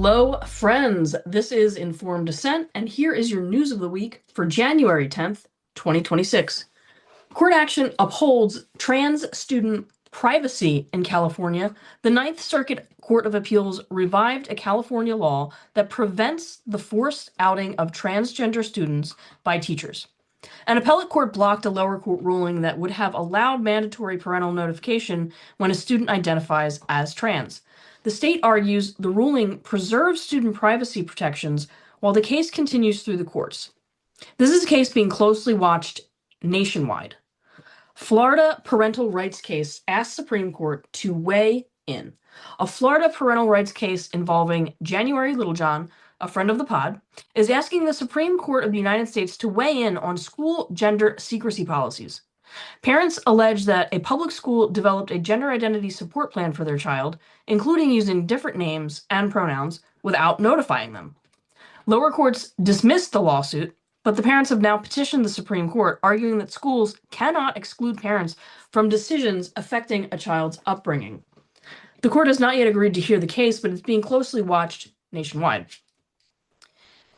Hello, friends. This is Informed Dissent, and here is your news of the week for January 10th, 2026. Court action upholds trans student privacy in California. The Ninth Circuit Court of Appeals revived a California law that prevents the forced outing of transgender students by teachers. An appellate court blocked a lower court ruling that would have allowed mandatory parental notification when a student identifies as trans. The state argues the ruling preserves student privacy protections while the case continues through the courts. This is a case being closely watched nationwide. Florida parental rights case asks Supreme Court to weigh in. A Florida parental rights case involving January Littlejohn, a friend of the pod, is asking the Supreme Court of the United States to weigh in on school gender secrecy policies. Parents allege that a public school developed a gender identity support plan for their child, including using different names and pronouns, without notifying them. Lower courts dismissed the lawsuit, but the parents have now petitioned the Supreme Court, arguing that schools cannot exclude parents from decisions affecting a child's upbringing. The court has not yet agreed to hear the case, but it's being closely watched nationwide.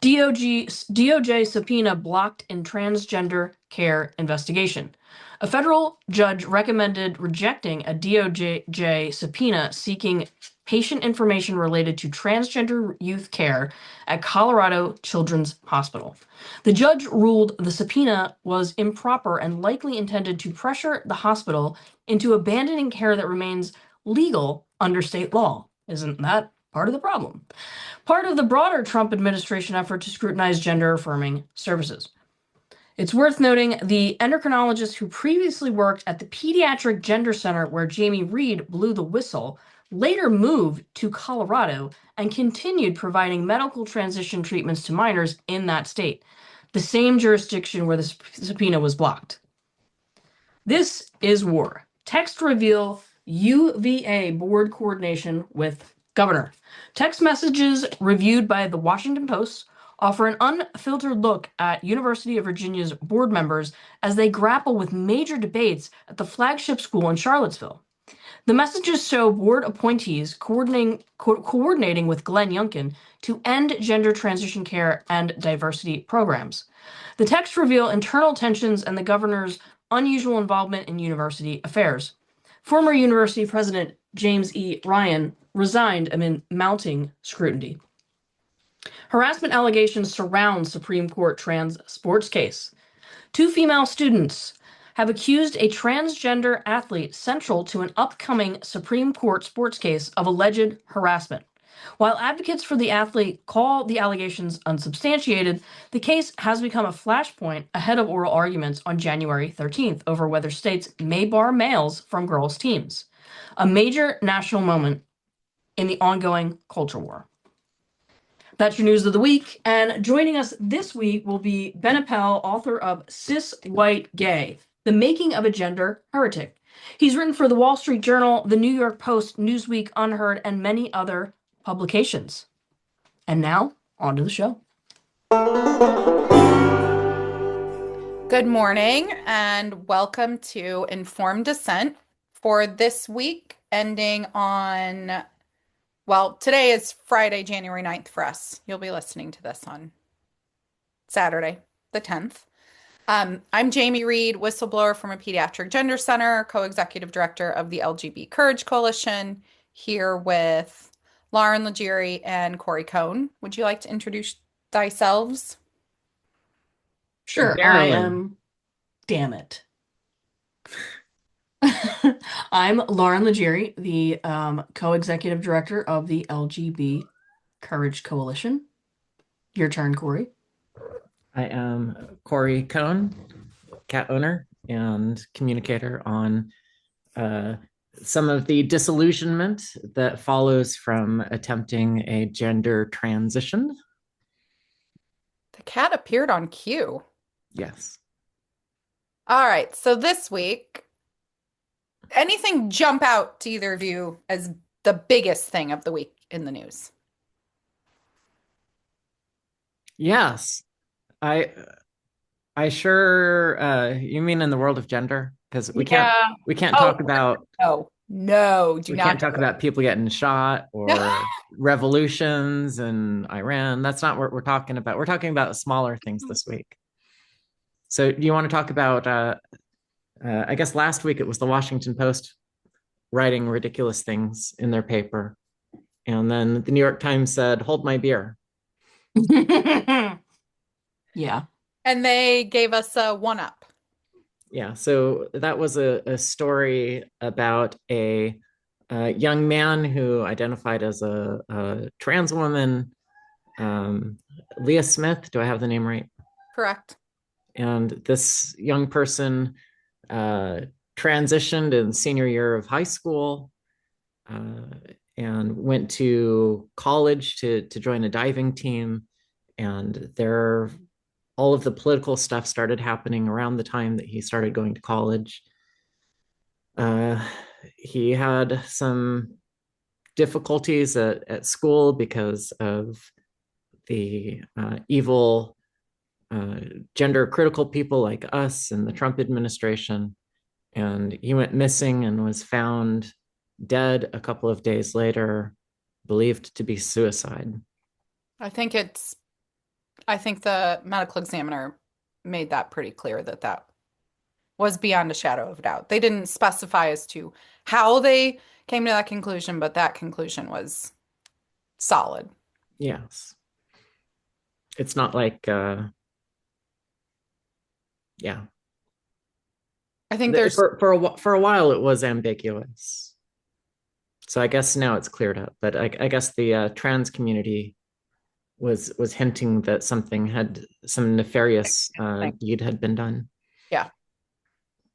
DOJ subpoena blocked in transgender care investigation. A federal judge recommended rejecting a DOJ subpoena seeking patient information related to transgender youth care at Colorado Children's Hospital. The judge ruled the subpoena was improper and likely intended to pressure the hospital into abandoning care that remains legal under state law. Isn't that part of the problem? Part of the broader Trump administration effort to scrutinize gender-affirming services. It's worth noting the endocrinologist who previously worked at the Pediatric Gender Center where Jamie Reed blew the whistle later moved to Colorado and continued providing medical transition treatments to minors in that state, the same jurisdiction where the subpoena was blocked. This is war. Text reveal UVA board coordination with governor. Text messages reviewed by the Washington Post offer an unfiltered look at University of Virginia's board members as they grapple with major debates at the flagship school in Charlottesville. The messages show board appointees coordinating with Glenn Youngkin to end gender transition care and diversity programs. The texts reveal internal tensions and the governor's unusual involvement in university affairs. Former university president James E. Ryan resigned amid mounting scrutiny. Harassment allegations surround Supreme Court trans sports case. Two female students have accused a transgender athlete central to an upcoming Supreme Court sports case of alleged harassment. While advocates for the athlete call the allegations unsubstantiated, the case has become a flashpoint ahead of oral arguments on January 13th over whether states may bar males from girls' teams, a major national moment in the ongoing culture war. That's your news of the week, and joining us this week will be Ben Appel, author of Cis White Gay, The Making of a Gender Heretic. He's written for the Wall Street Journal, the New York Post, Newsweek, UnHerd, and many other publications. And now, on to the show. Good morning, and welcome to Informed Dissent for this week, ending on... Well, today is Friday, January 9th for us. You'll be listening to this on Saturday, the 10th. I'm Jamie Reed, whistleblower from a pediatric gender center, co-executive director of the LGBT Courage Coalition, here with Lauren Legere and Corey Cohn. Would you like to introduce thyselves? Sure, I am. Damn it. I'm Lauren Legere, the co-executive director of the LGBT Courage Coalition. Your turn, Corey. I am Corey Cohn, cat owner and communicator on some of the disillusionment that follows from attempting a gender transition. The cat appeared on cue. Yes. All right, so this week, anything jump out to either of you as the biggest thing of the week in the news? Yes. I sure you mean in the world of gender? Because we can't talk about No, do We not can't talk do it. about people getting shot or revolutions in Iran. That's not what we're talking about. We're talking about smaller things this week. So, do you want to talk about? I guess last week it was the Washington Post writing ridiculous things in their paper, and then the New York Times said, "Hold my beer." Yeah. And they gave us a one up. Yeah, so that was a story about a young man who identified as a trans woman, Leah Smith. Do I have the name right? Correct. And this young person uh, transitioned in senior year of high school uh, and went to college to join a diving team. And there, all of the political stuff started happening around the time that he started going to college. Uh, he had some difficulties at school because of the evil gender critical people like us and the Trump administration. And he went missing and was found dead a couple of days later, believed to be suicide. I think it's, I think the medical examiner made that pretty clear that that was beyond a shadow of a doubt. They didn't specify as to how they came to that conclusion, but that conclusion was solid. Yes. It's not like, yeah. I think there's, For a while, it was ambiguous. So I guess now it's cleared up. But I guess the trans community was hinting that some nefarious deed had been done. yeah,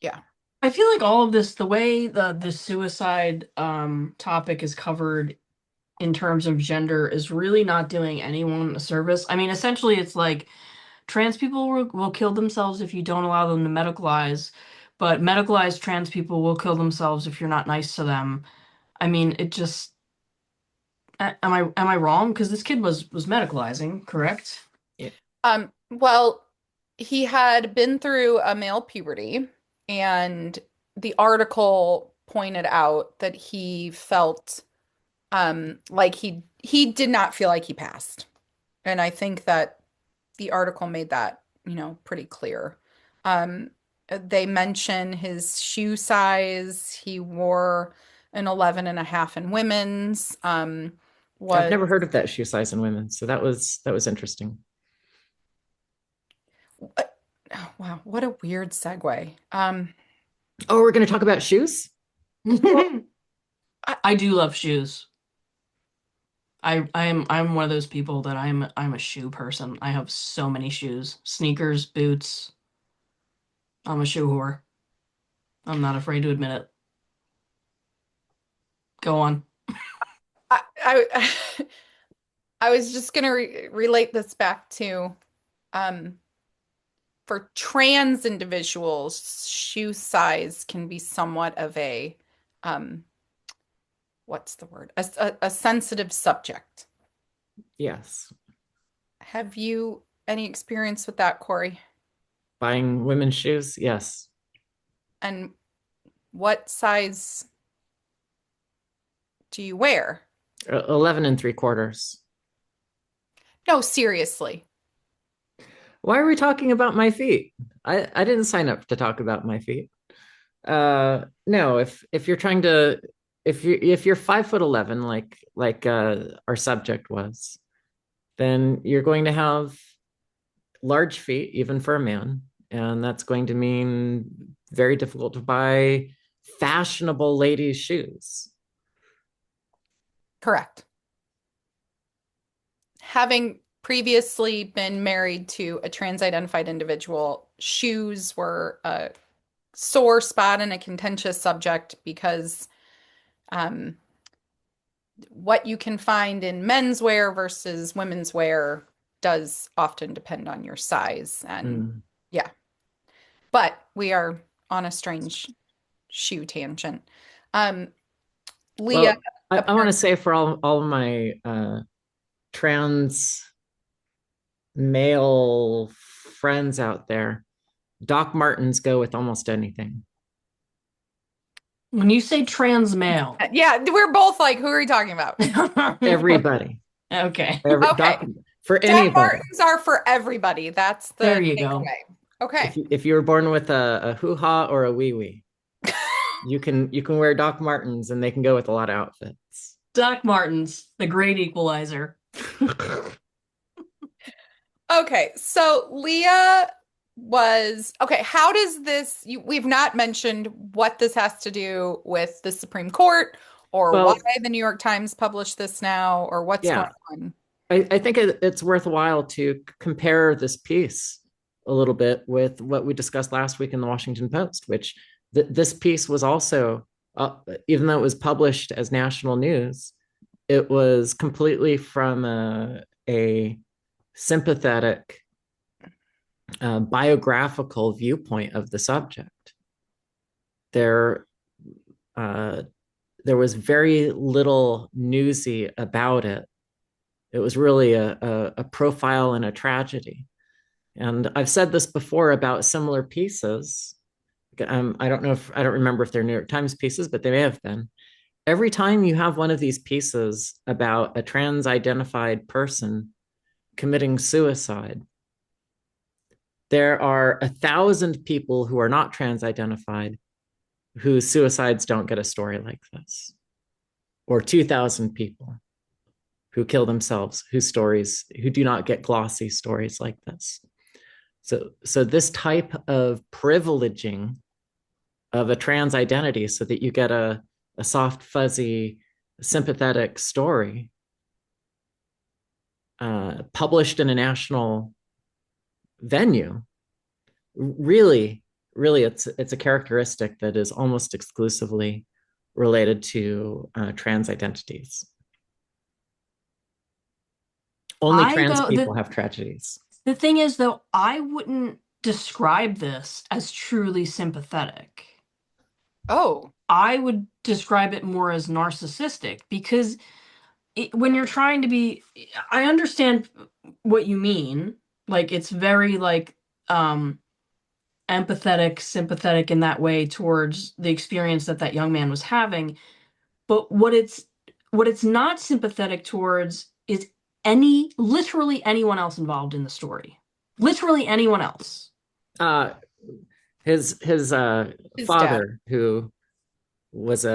yeah. I feel like all of this, the way the suicide topic is covered in terms of gender is really not doing anyone a service. I mean, essentially it's like trans people will kill themselves if you don't allow them to medicalize, but medicalized trans people will kill themselves if you're not nice to them. I mean, it just am I wrong? Because this kid was medicalizing, correct? Yeah. Well, he had been through a male puberty, and the article pointed out that he felt like he did not feel like he passed. And I think that the article made that, pretty clear. They mention his shoe size. He wore an 11 and a half in women's. I've Was never heard of that shoe size in women, so that was interesting. oh, wow, what a weird segue. Oh, we're going to talk about shoes? I do love shoes. I'm one of those people that I'm a shoe person. I have so many shoes. Sneakers, boots. I'm a shoe whore. I'm not afraid to admit it. Go on. I I was just gonna relate this back to um for trans individuals, shoe size can be somewhat of a um what's the word? A sensitive subject. Yes. Have you any experience with that, Corey? Buying women's shoes? Yes. And what size do you wear? 11 and 3/4. No, seriously. Why are we talking about my feet? I didn't sign up to talk about my feet. No, if you're trying to if you're 5'11", like our subject was, then you're going to have large feet, even for a man, and that's going to mean very difficult to buy fashionable ladies' shoes. Correct. Having previously been married to a trans-identified individual, shoes were a sore spot and a contentious subject because um, what you can find in men's wear versus women's wear does often depend on your size. And yeah, but we are on a strange shoe tangent. Um, Leah, Well, I want to say for all of my trans male friends out there, Doc Martens go with almost anything. When you say trans male. Yeah, we're both like, who are you talking about? Everybody. Okay. Okay. For Doc anybody. Martens are for everybody. That's the There you go. takeaway. Okay. If you were born with a hoo-ha or a wee-wee, you can wear Doc Martens and they can go with a lot of outfits. Doc Martens, the great equalizer. Okay, so Leah was okay. How does this? We've not mentioned what this has to do with the Supreme Court or why Well, the New York Times published this now or what's going yeah, on. I think it's worthwhile to compare this piece a little bit with what we discussed last week in the Washington Post, which this piece was also, even though it was published as national news, it was completely from a sympathetic biographical viewpoint of the subject. There, there was very little newsy about it. It was really a profile and a tragedy. And I've said this before about similar pieces. I don't remember if they're New York Times pieces, but they may have been. Every time you have one of these pieces about a trans-identified person committing suicide, there are 1,000 people who are not trans-identified whose suicides don't get a story like this, or 2,000 people who kill themselves who do not get glossy stories like this. So this type of privileging of a trans identity so that you get a soft, fuzzy, sympathetic story published in a national venue, really, it's a characteristic that is almost exclusively related to trans identities. Only trans people have tragedies. The thing is, though, I wouldn't describe this as truly sympathetic. Oh, I would describe it more as narcissistic because when you're trying to be, I understand what you mean. Like, it's very like empathetic, sympathetic in that way towards the experience that that young man was having. But what it's not sympathetic towards is literally anyone else involved in the story. Literally anyone else. His his father, dad. who was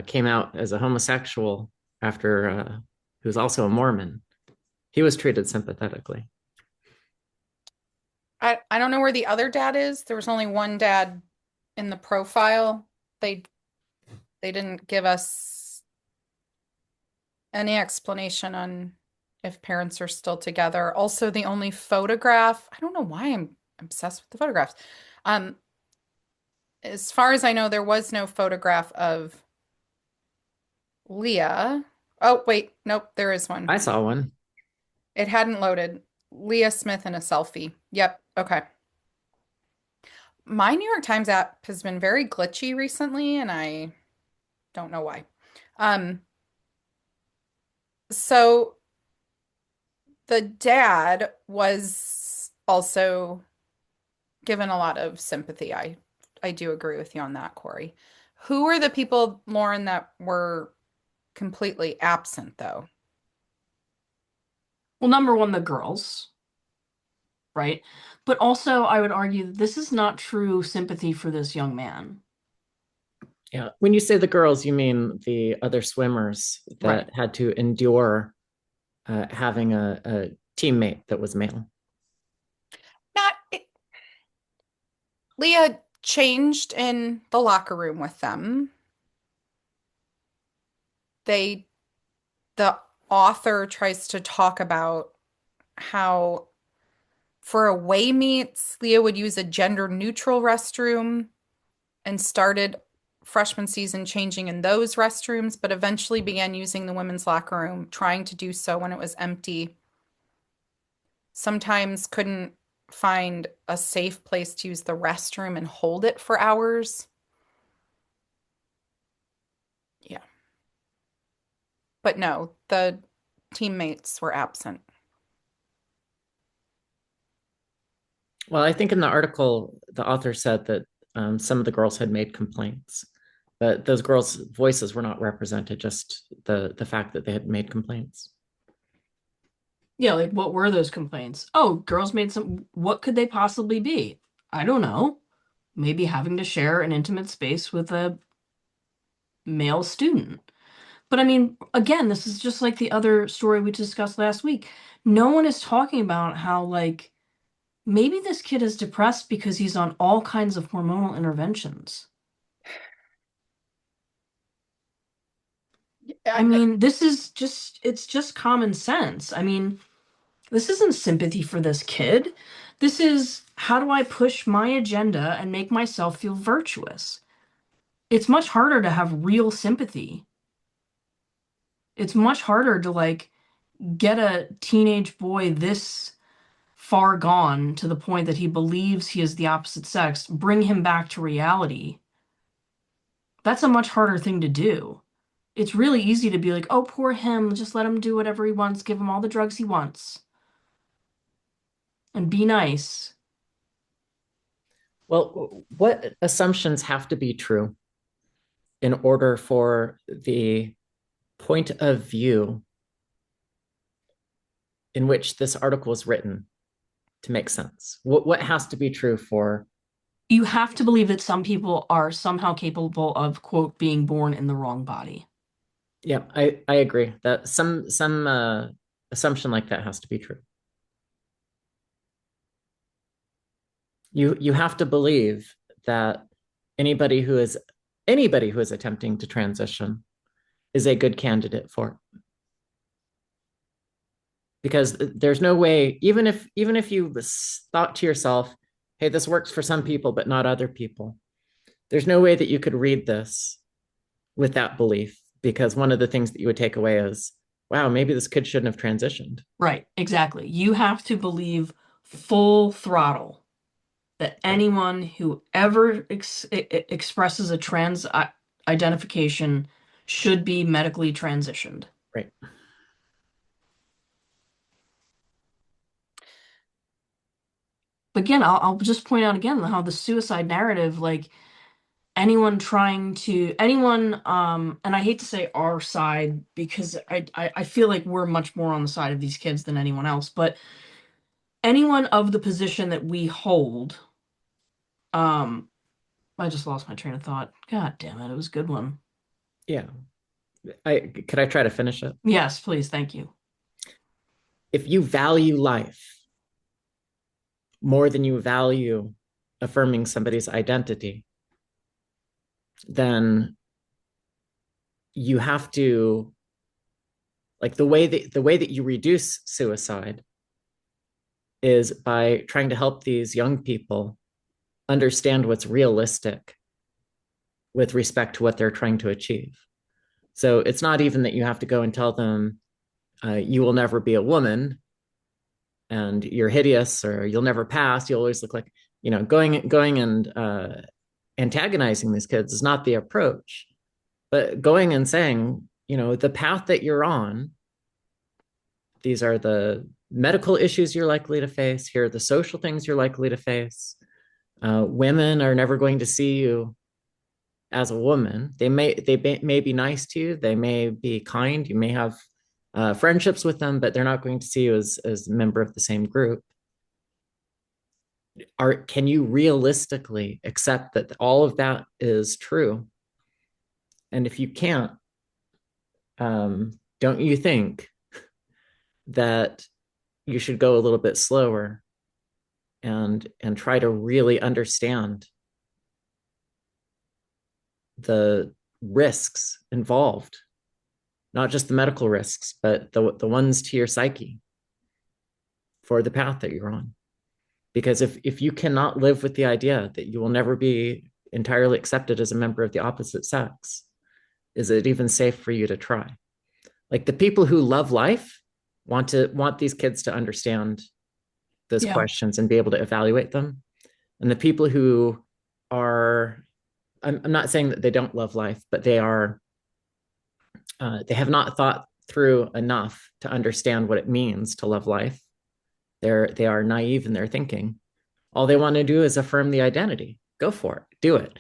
came out as a homosexual after who's also a Mormon, he was treated sympathetically. I don't know where the other dad is. There was only one dad in the profile. They didn't give us any explanation on if parents are still together. Also, the only photograph, I don't know why I'm obsessed with the photographs. As far as I know, there was no photograph of Leah. Oh, wait, nope, there is one. I saw one. It hadn't loaded. Leah Smith in a selfie. Yep, okay. My New York Times app has been very glitchy recently, and I don't know why. So the dad was also given a lot of sympathy. I do agree with you on that, Corey. Who are the people, Lauren, that were completely absent, though? Well, number one, the girls, right? But also, I would argue that this is not true sympathy for this young man. Yeah. When you say the girls, you mean the other swimmers that had to endure having a teammate that was male. Leah changed in the locker room with them. The author tries to talk about how for away meets, Leah would use a gender neutral restroom and started freshman season changing in those restrooms, but eventually began using the women's locker room, trying to do so when it was empty. Sometimes couldn't find a safe place to use the restroom and hold it for hours. Yeah. But no, the teammates were absent. Well, I think in the article, the author said that some of the girls had made complaints But those girls' voices were not represented, just the fact that they had made complaints. Yeah, like what were those complaints? Oh, girls made some. What could they possibly be? I don't know. Maybe having to share an intimate space with a male student. But I mean, again, this is just like the other story we discussed last week. No one is talking about how, like, maybe this kid is depressed because he's on all kinds of hormonal interventions. I mean, this is just, it's just common sense. I mean, this isn't sympathy for this kid. This is how do I push my agenda and make myself feel virtuous? It's much harder to have real sympathy. It's much harder to like get a teenage boy this far gone to the point that he believes he is the opposite sex, bring him back to reality. That's a much harder thing to do. It's really easy to be like, oh, poor him, just let him do whatever he wants, give him all the drugs he wants, and be nice. Well, what assumptions have to be true in order for the point of view in which this article is written to make sense? What has to be true for? You have to believe that some people are somehow capable of, quote, being born in the wrong body. Yeah, I agree that some assumption like that has to be true. You have to believe that anybody who is attempting to transition is a good candidate for it. Because there's no way, even if you thought to yourself, hey, this works for some people but not other people, there's no way that you could read this with that belief, because one of the things that you would take away is, wow, maybe this kid shouldn't have transitioned. Right, exactly. You have to believe full throttle that anyone who ever expresses a trans identification should be medically transitioned. Right. But again, I'll just point out again how the suicide narrative, like anyone trying to anyone, and I hate to say our side because I feel like we're much more on the side of these kids than anyone else, but anyone of the position that we hold, um, I just lost my train of thought. God damn it, it was a good one. Yeah. Could I try to finish it? Yes, please, thank you. If you value life more than you value affirming somebody's identity, then you have to, like, the way that you reduce suicide is by trying to help these young people understand what's realistic with respect to what they're trying to achieve. So it's not even that you have to go and tell them, you will never be a woman and you're hideous, or you'll never pass, you'll always look like, going and antagonizing these kids is not the approach. But going and saying, the path that you're on, these are the medical issues you're likely to face, here are the social things you're likely to face. Women are never going to see you as a woman. They may be nice to you, they may be kind, you may have friendships with them, but they're not going to see you as a member of the same group. Can you realistically accept that all of that is true? And if you can't, don't you think that you should go a little bit slower and try to really understand the risks involved, not just the medical risks, but the ones to your psyche for the path that you're on? Because if you cannot live with the idea that you will never be entirely accepted as a member of the opposite sex, is it even safe for you to try? Like, the people who love life want these kids to understand those questions and be able to evaluate them. And the people who are, I'm not saying that they don't love life, but they have not thought through enough to understand what it means to love life. They are naive in their thinking. All they want to do is affirm the identity. Go for it. Do it.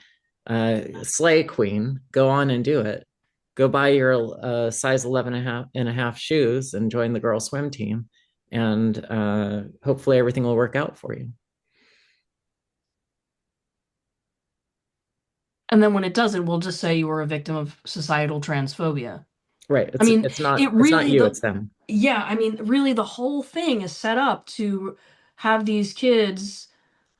Slay queen, go on and do it. Go buy your size 11 and a half shoes and join the girl swim team. And hopefully everything will work out for you. And then when it doesn't, we'll just say you were a victim of societal transphobia. Right. I mean, It's not it really you, it's them. Yeah, I mean, really the whole thing is set up to have these kids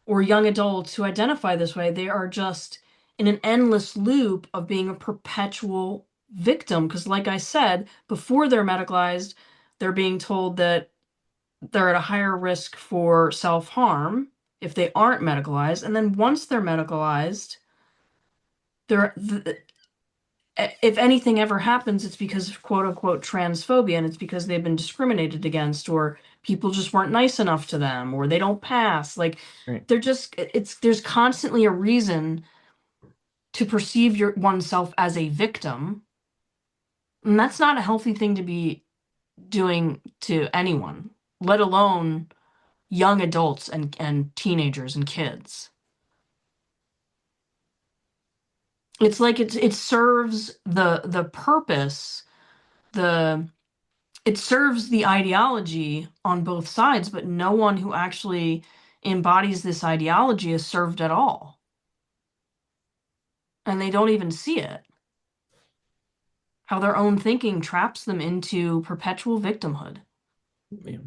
or young adults who identify this way. They are just in an endless loop of being a perpetual victim. Because, like I said, before they're medicalized, they're being told that they're at a higher risk for self-harm if they aren't medicalized. And then once they're medicalized, they're if anything ever happens, it's because of quote unquote transphobia, and it's because they've been discriminated against, or people just weren't nice enough to them, or they don't pass. Like Right. they're just there's constantly a reason to perceive oneself as a victim. And that's not a healthy thing to be doing to anyone, let alone young adults and teenagers and kids. It's like it serves the purpose, it serves the ideology on both sides, but no one who actually embodies this ideology is served at all. And they don't even see it. How their own thinking traps them into perpetual victimhood. Yeah.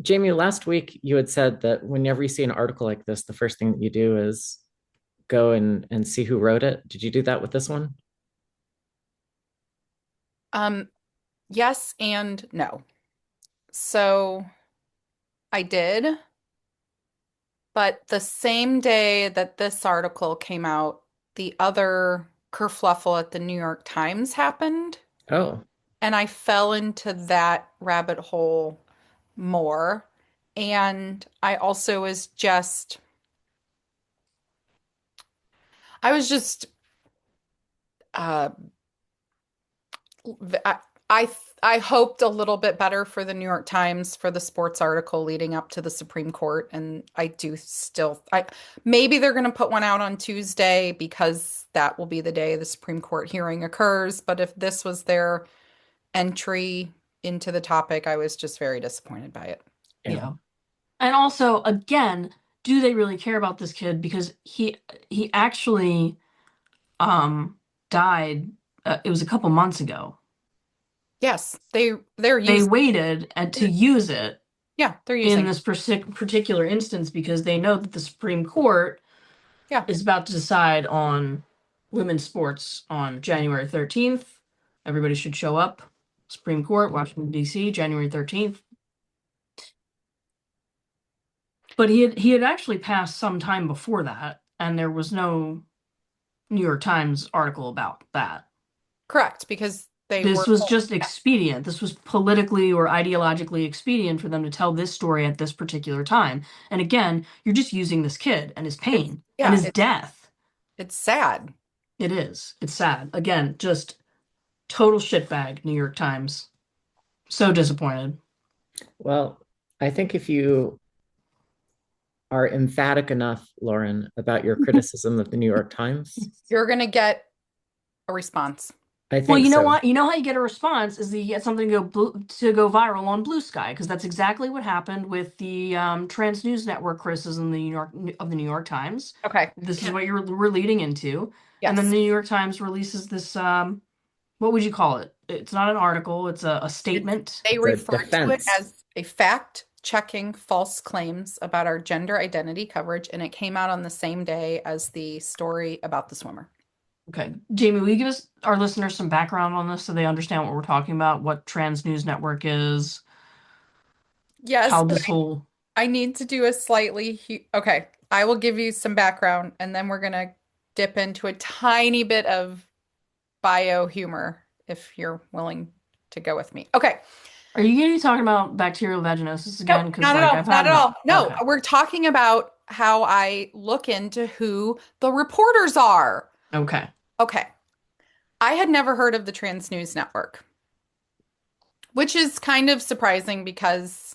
Jamie, last week you had said that whenever you see an article like this, the first thing that you do is go and see who wrote it. Did you do that with this one? Yes and no. So I did, but the same day that this article came out, the other kerfluffle at the New York Times happened, Oh, and I fell into that rabbit hole more. And I also I was just uh, I, I hoped a little bit better for the New York Times for the sports article leading up to the Supreme Court, and I do still I maybe they're going to put one out on Tuesday because that will be the day the Supreme Court hearing occurs, but if this was their entry into the topic, I was just very disappointed by it. Yeah. And also, again, do they really care about this kid? Because he actually died. It was a couple months ago. Yes, they're They using waited to use it they're in using this particular instance because they know that the Supreme Court yeah. is about to decide on women's sports on January 13th. Everybody should show up. Supreme Court, Washington, D.C., January 13th. But he had actually passed some time before that, and there was no New York Times article about that. Correct, because This was just expedient. This was politically or ideologically expedient for them to tell this story at this particular time. And again, you're just using this kid and his pain and his death. It's sad. It is. It's sad. Again, just total shitbag, New York Times. So disappointed. well, I think if you are emphatic enough, Lauren, about your criticism of the New York Times, You're going to get a response. I think Well, you know so. what? You know how you get a response is that you get something to go viral on Blue Sky, because that's exactly what happened with the Trans News Network criticism of the New York Times. Okay. This is what we're leading into. Yes. And then the New York Times releases this what would you call it? It's not an article, it's a statement. They refer to it defense. as a fact-checking false claims about our gender identity coverage, and it came out on the same day as the story about the swimmer. Okay. Jamie, will you give our listeners some background on this so they understand what we're talking about, what Trans News Network is? Yes, how this whole I need to do a okay. I will give you some background, and then we're gonna dip into a tiny bit of bio humor if you're willing to go with me. Okay. Are you going to be talking about bacterial vaginosis again? No, Because not at all. Not at all. No, Okay. we're talking about how I look into who the reporters are. Okay. Okay. I had never heard of the Trans News Network, which is kind of surprising because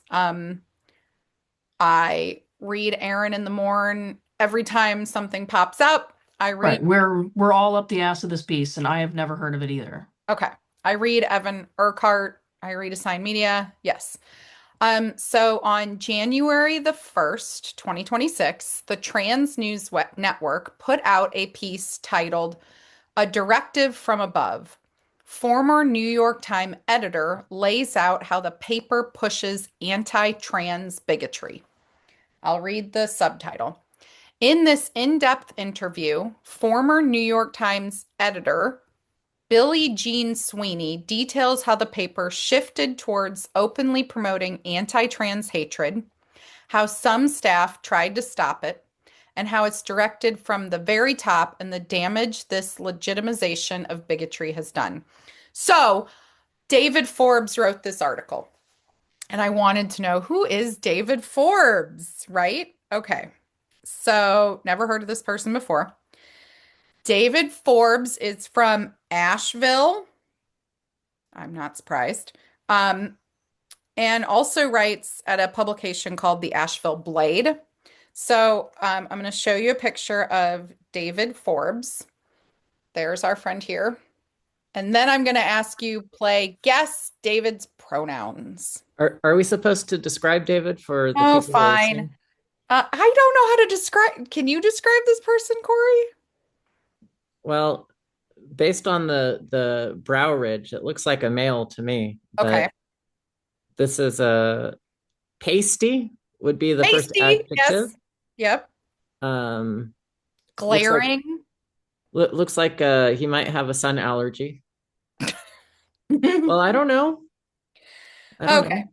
I read Aaron in the Morn every time something pops up. I Right. read, We're all up the ass of this piece, and I have never heard of it either. okay. I read Evan Urquhart. I read Assigned Media. Yes. So on January the 1st, 2026, the Trans News Network put out a piece titled A Directive from Above. Former New York Times editor lays out how the paper pushes anti-trans bigotry. I'll read the subtitle. In this in-depth interview, former New York Times editor Billie Jean Sweeney details how the paper shifted towards openly promoting anti-trans hatred, how some staff tried to stop it, and how it's directed from the very top and the damage this legitimization of bigotry has done. So, David Forbes wrote this article, and I wanted to know who is David Forbes, right? Okay. So, never heard of this person before. David Forbes is from Asheville. I'm not surprised. Um, and also writes at a publication called the Asheville Blade. So I'm going to show you a picture of David Forbes. There's our friend here. And then I'm going to ask you play guess David's pronouns. Are we supposed to describe David for the Oh, people who are fine. listening? I don't know how to describe. Can you describe this person, Corey? Well, based on the brow ridge, it looks like a male to me, Okay. but this is a pasty would be the first Pasty. adjective. Yes. Yep. Um, looks like Glaring. looks like he might have a sun allergy. Well, I don't know. I don't Okay. know.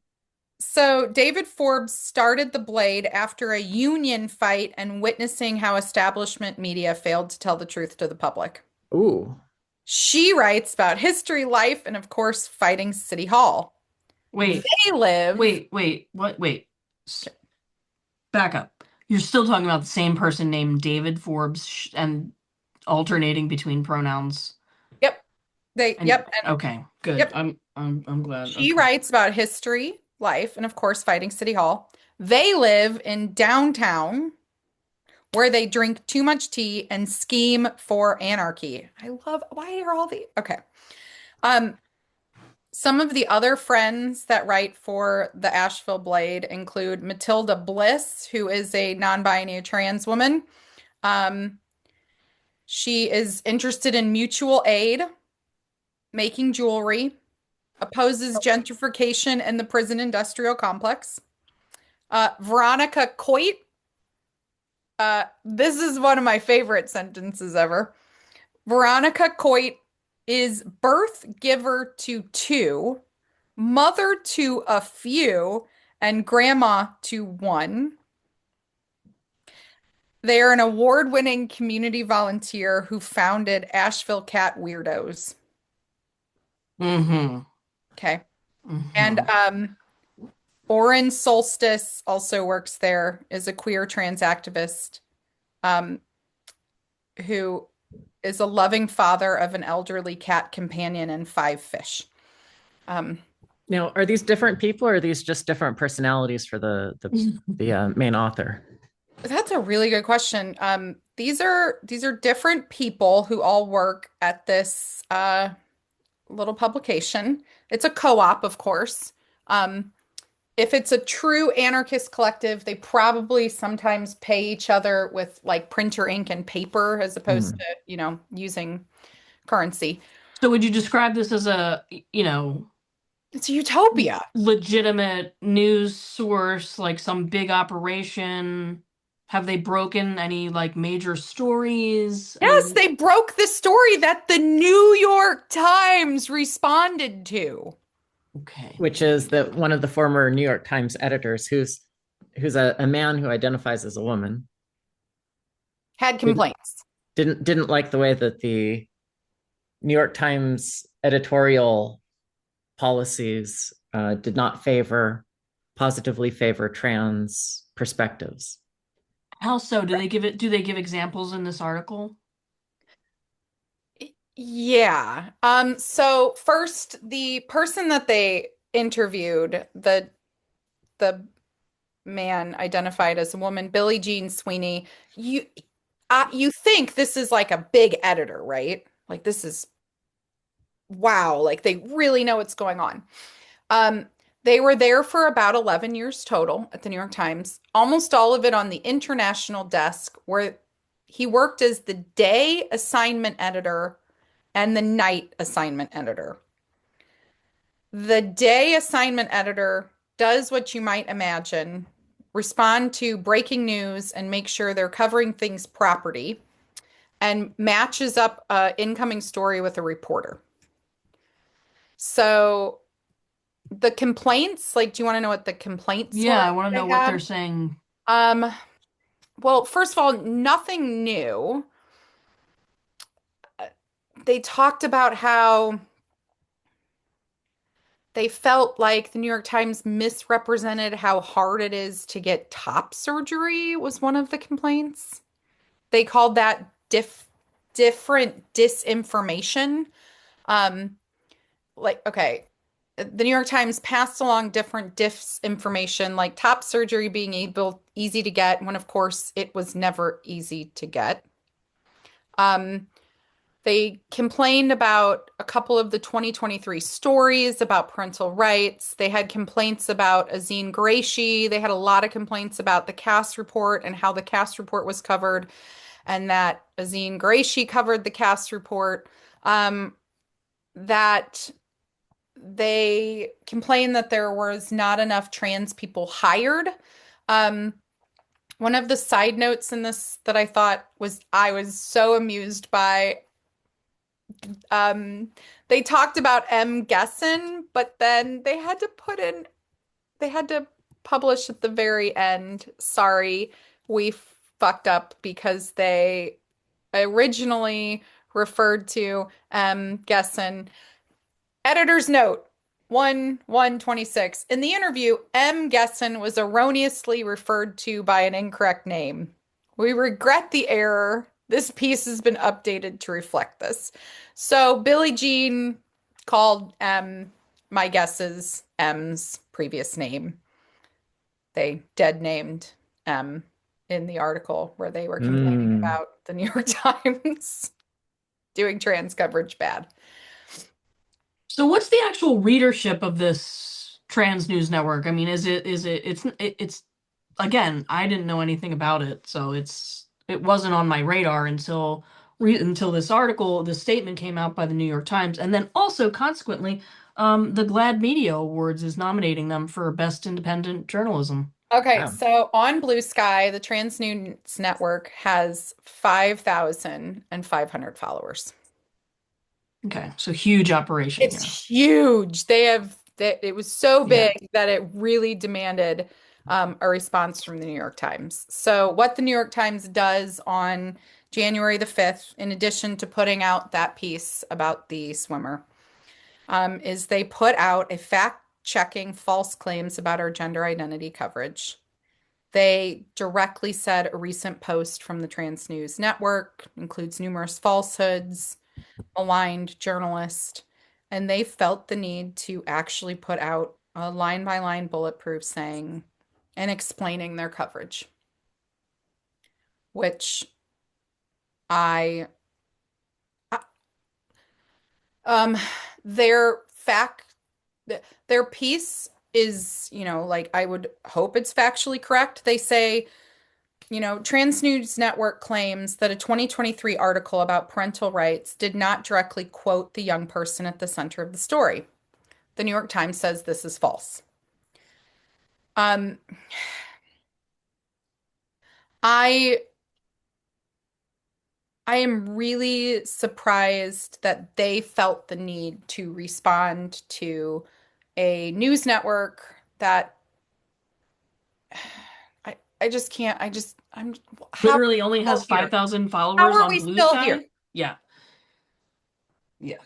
So David Forbes started the Blade after a union fight and witnessing how establishment media failed to tell the truth to the public. Ooh. She writes about history, life, and of course, fighting City Hall. Wait, They live. what? Wait. S- Back up. You're still talking about the same person named David Forbes and alternating between pronouns. Yep. They. And Yep. And okay, good. yep. I'm glad. She Okay. writes about history, life, and of course, fighting City Hall. They live in downtown where they drink too much tea and scheme for anarchy. I love, why are all the, okay. Um, some of the other friends that write for the Asheville Blade include Matilda Bliss, who is a non-binary trans woman. Um, she is interested in mutual aid, making jewelry, opposes gentrification in the prison industrial complex. Veronica Coit, this is one of my favorite sentences ever. Veronica Coit is birth giver to two, mother to a few, and grandma to one. They are an award-winning community volunteer who founded Asheville Cat Weirdos. Mm-hmm. Okay. Mm-hmm. And Oren Solstice also works there, is a queer trans activist, who is a loving father of an elderly cat companion and 5 fish. Now, are these different people or are these just different personalities for the main author? That's a really good question. These are different people who all work at this little publication. It's a co-op, of course. If it's a true anarchist collective, they probably sometimes pay each other with like printer ink and paper as opposed to, using currency. So would you describe this as a, It's a utopia. legitimate news source, like some big operation? Have they broken any like major stories? Yes, they broke the story that the New York Times responded to. Okay. Which is that one of the former New York Times editors who's a man who identifies as a woman Had complaints. didn't like the way that the New York Times editorial policies did not positively favor trans perspectives. How so? Do they give examples in this article? Yeah. So first, the person that they interviewed, the man identified as a woman, Billie Jean Sweeney, you think this is like a big editor, right? Like this is wow, like they really know what's going on. Um, they were there for about 11 years total at the New York Times, almost all of it on the international desk, where he worked as the day assignment editor and the night assignment editor. The day assignment editor does what you might imagine, respond to breaking news and make sure they're covering things properly, and matches up an incoming story with a reporter. So the complaints, like, do you want to know what the complaints Yeah, were I want to they know what had? they're saying. Um, well, first of all, nothing new. They talked about how they felt like the New York Times misrepresented how hard it is to get top surgery was one of the complaints. They called that different disinformation. Um, like, okay, the New York Times passed along different disinformation, like top surgery being easy to get, when of course it was never easy to get. Um, they complained about a couple of the 2023 stories about parental rights. They had complaints about Azine Qureshi. They had a lot of complaints about the Cass report and how the Cass report was covered, and that Azine Qureshi covered the Cass report. That they complained that there was not enough trans people hired. Um, One of the side notes in this that I was so amused by, um, they talked about M. Gessen, but then they had to publish at the very end. Sorry, we fucked up because they originally referred to M. Gessen. Editor's note 1/1/26. In the interview, M. Gessen was erroneously referred to by an incorrect name. We regret the error. This piece has been updated to reflect this. So Billie Jean called M, my guess is M's previous name. They dead named M in the article where they were complaining about the New York Times doing trans coverage bad. So what's the actual readership of this trans news network? I mean, it's again, I didn't know anything about it, so it wasn't on my radar until this article, this statement came out by the New York Times, and then also consequently, the GLAAD Media Awards is nominating them for Best Independent Journalism. Okay, Wow. so on Blue Sky, the Trans News Network has 5,500 followers. Okay, so huge operation here. It's huge. It was so Yeah. big that it really demanded a response from the New York Times. So what the New York Times does on January the 5th, in addition to putting out that piece about the swimmer, is they put out a fact-checking false claims about our gender identity coverage. They directly said a recent post from the Trans News Network includes numerous falsehoods, aligned journalist, and they felt the need to actually put out a line by line bulletproof saying and explaining their coverage, which I, um, their fact, their piece is, like I would hope it's factually correct. They say, Trans News Network claims that a 2023 article about parental rights did not directly quote the young person at the center of the story. The New York Times says this is false. Um, I I am really surprised that they felt the need to respond to a news network that I just can't. I'm how are Literally we only still has here? 5,000 How followers are on we Blue still here? Sky. Yeah. Yeah.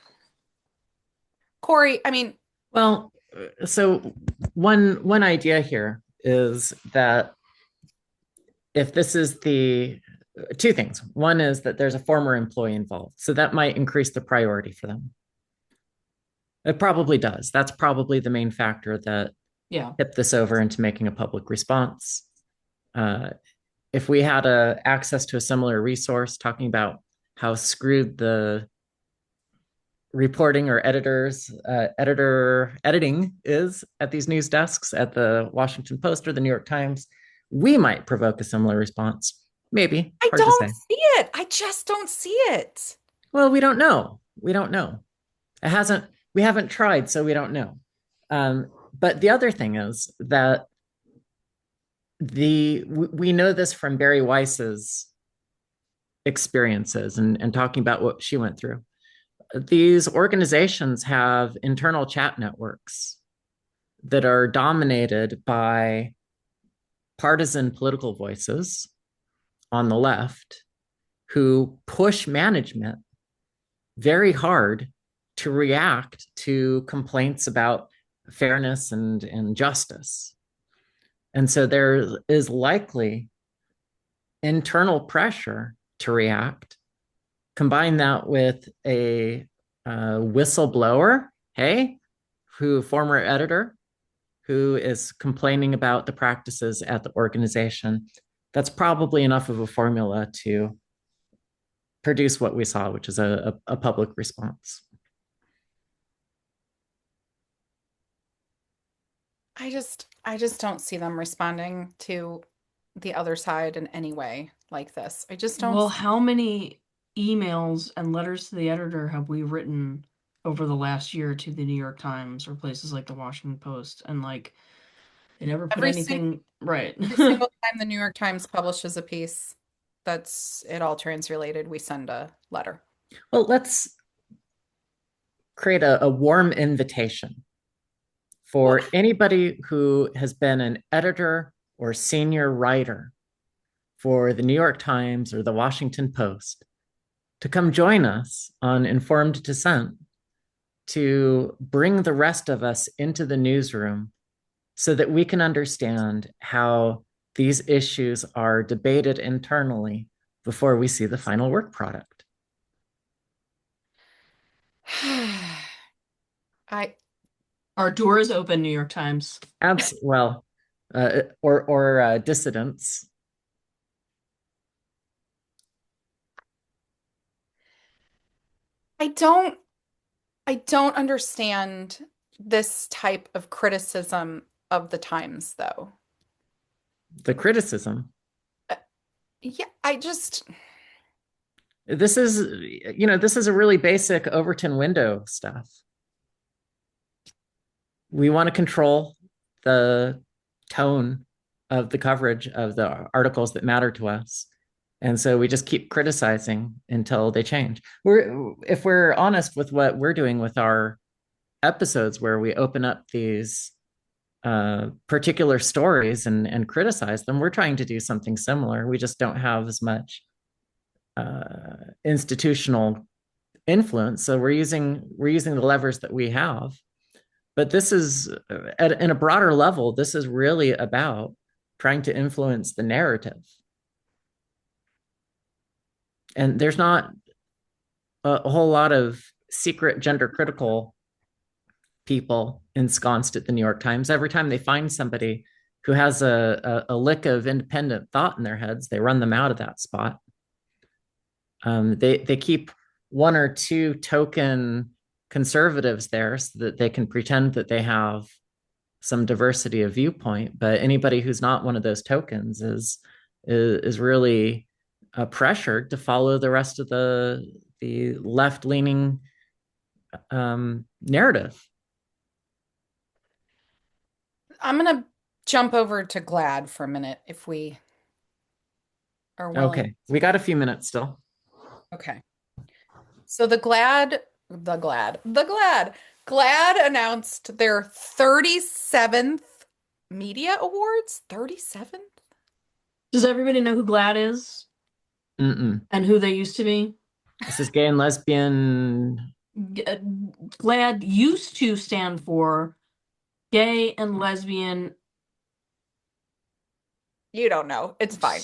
Corey, I mean, Well, so one idea here is that if this is the two things. One is that there's a former employee involved, so that might increase the priority for them. It probably does. That's probably the main factor that Yeah. tipped this over into making a public response. Uh, if we had access to a similar resource talking about how screwed the reporting or editing is at these news desks at the Washington Post or the New York Times, we might provoke a similar response. Maybe, I hard to don't say. see it. I just don't see it. Well, we don't know. We don't know. We haven't tried, so we don't know. But the other thing is that we know this from Barry Weiss's experiences and talking about what she went through. These organizations have internal chat networks that are dominated by partisan political voices on the left who push management very hard to react to complaints about fairness and justice. And so there is likely internal pressure to react. Combine that with a whistleblower, former editor, who is complaining about the practices at the organization. That's probably enough of a formula to produce what we saw, which is a public response. I just don't see them responding to the other side in any way like this. I just don't. Well, how many emails and letters to the editor have we written over the last year to the New York Times or places like the Washington Post? And like, they never put anything right. Every single time the New York Times publishes a piece that's at all trans related, we send a letter. Well, let's create a warm invitation for anybody who has been an editor or senior writer for the New York Times or the Washington Post to come join us on Informed Dissent to bring the rest of us into the newsroom so that we can understand how these issues are debated internally before we see the final work product. Our door is open, New York Times. Well, or dissidents. I don't understand this type of criticism of the Times, though. The criticism. Yeah, This is a really basic Overton window stuff. We want to control the tone of the coverage of the articles that matter to us. And so we just keep criticizing until they change. If we're honest with what we're doing with our episodes, where we open up these particular stories and criticize them, we're trying to do something similar. We just don't have as much institutional influence. So we're using the levers that we have. But this is, in a broader level, this is really about trying to influence the narrative. And there's not a whole lot of secret gender critical people ensconced at the New York Times. Every time they find somebody who has a lick of independent thought in their heads, they run them out of that spot. They keep one or two token conservatives there so that they can pretend that they have some diversity of viewpoint, but anybody who's not one of those tokens is really pressured to follow the rest of the left-leaning narrative. I'm gonna jump over to GLAAD for a minute if we are willing. Okay, we got a few minutes still. Okay. So GLAAD announced their 37th media awards. 37th? Does everybody know who GLAAD is? Mm-mm. And who they used to be? This is gay and lesbian. GLAAD used to stand for gay and lesbian. You don't know. It's fine.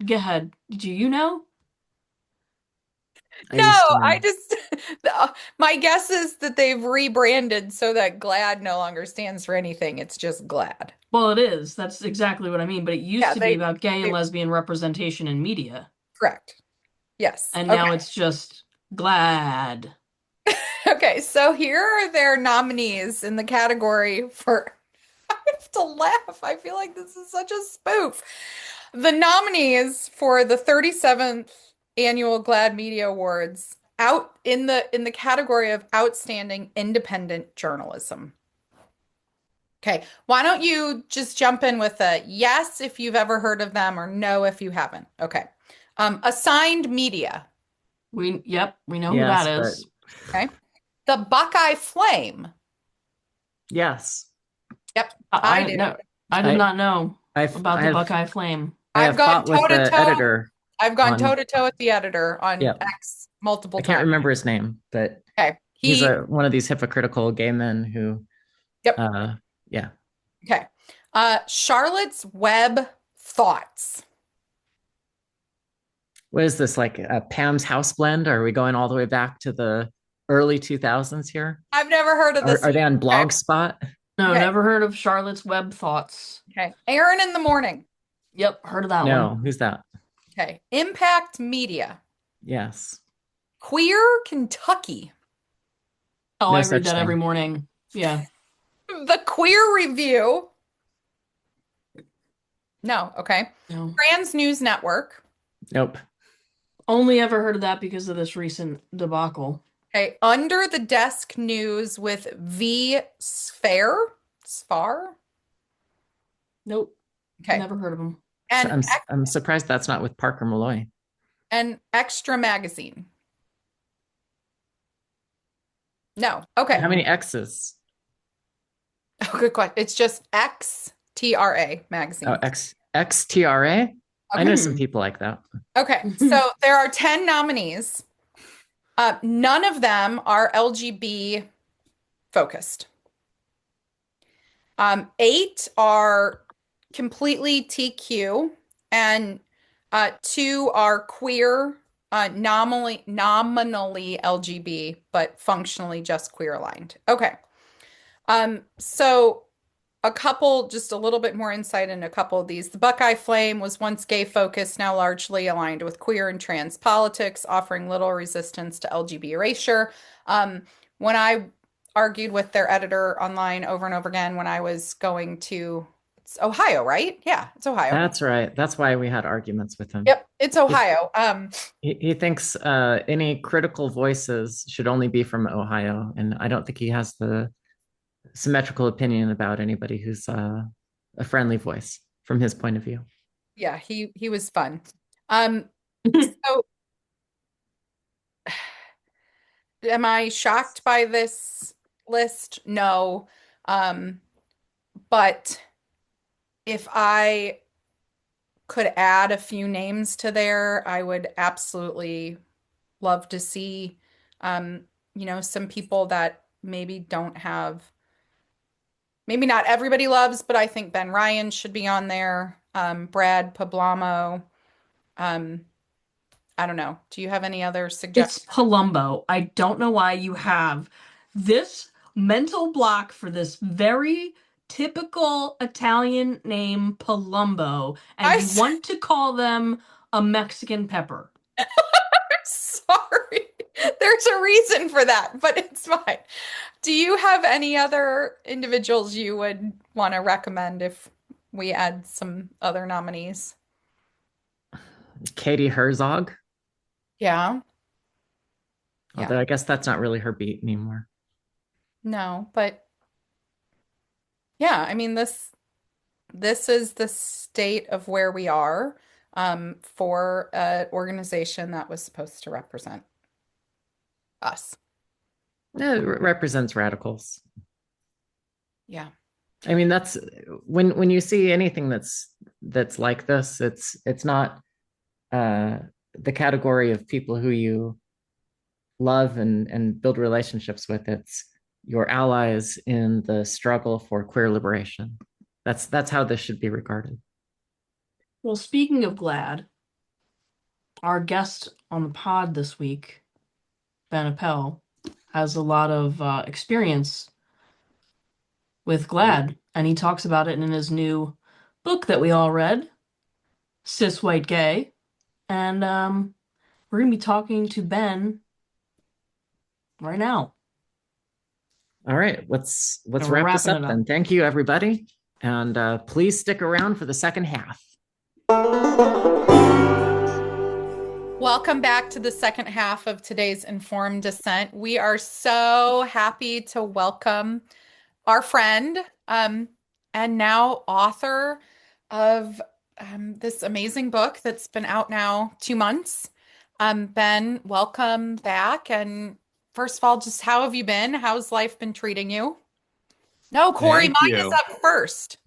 Go ahead. Do you know? No, I just My guess is that they've rebranded so that GLAAD no longer stands for anything. It's just GLAAD. Well, it is. That's exactly what I mean. But it used Yeah, to be about gay and they lesbian representation in media. correct. Yes. And Okay. now it's just GLAAD. Okay, so here are their nominees in the category for I have to laugh. I feel like this is such a spoof. The nominees for the 37th Annual GLAAD Media Awards out in the category of outstanding independent journalism. Okay, why don't you just jump in with a yes if you've ever heard of them or no if you haven't. Okay. Assigned Media. We know who Yes, that but is. Okay. The Buckeye Flame. yes. Yep, I I do. no, I did I not know about the I've Buckeye Flame. I I've have gone fought with toe to the toe. editor I've gone toe on, to toe with the editor on yep. X multiple I can't times. remember his name, but Okay. he's one of these hypocritical gay men who, Yep. Yeah. Okay. Charlotte's Web Thoughts. What is this, like Pam's House Blend? Are we going all the way back to the early 2000s here? I've never heard of this. Are they on Okay. Blogspot? No, Okay. never heard of Charlotte's Web Thoughts. Okay. Aaron in the Morning. Yep, heard of that No, one. who's that? Okay. Impact Media. Yes. Queer Kentucky. Oh, No I such read that thing. every morning. Yeah. The Queer Review. No. Okay. No. Trans News Network. Nope. Only ever heard of that because of this recent debacle. Okay. Under the Desk News with V. Spar. Nope. Okay. Never heard of them. And I'm surprised that's not with Parker Malloy. and Extra Magazine. No. Okay. How many X's? Oh, good question. It's just XTRA magazine. Oh, XTRA? I know some people like that. Okay. So there are 10 nominees. None of them are LGB focused. 8 are completely TQ, and 2 are queer, nominally LGB, but functionally just queer aligned. Okay. So just a little bit more insight into a couple of these. The Buckeye Flame was once gay focused, now largely aligned with queer and trans politics, offering little resistance to LGB erasure. When I argued with their editor online over and over again when I was going to, it's Ohio, right? Yeah, it's Ohio. That's right. That's why we had arguments with him. Yep, it's Ohio. He thinks any critical voices should only be from Ohio, and I don't think he has the symmetrical opinion about anybody who's a friendly voice from his point of view. Yeah, he was fun. So am I shocked by this list? No. But if I could add a few names to there, I would absolutely love to see some people that maybe don't have, maybe not everybody loves, but I think Ben Ryan should be on there. Brad Polumbo. I don't know. Do you have any other suggestions? It's Polumbo. I don't know why you have this mental block for this very typical Italian name, Polumbo, and you want to call them a Mexican pepper. Sorry. There's a reason for that, but it's fine. Do you have any other individuals you would want to recommend if we add some other nominees? Katie Herzog. Yeah. Although I guess that's not really her beat anymore. No, but yeah, I mean this is the state of where we are for an organization that was supposed to represent us. It represents radicals. Yeah. I mean, that's when you see anything that's like this, it's not the category of people who you love and build relationships with. It's your allies in the struggle for queer liberation. That's how this should be regarded. Well, speaking of GLAAD, our guest on the pod this week Ben Appel, has a lot of experience with GLAAD, and he talks about it in his new book that we all read, Cis White Gay. And we're going to be talking to Ben right now. All right, let's And we're wrap this wrapping up it up. then. Thank you, everybody. And please stick around for the second half. Welcome back to the second half of today's Informed Dissent. We are so happy to welcome our friend and now author of this amazing book that's been out now 2 months. Ben, welcome back. And first of all, just how have you been? How's life been treating you? No, Corey, Thank mine is you. up first.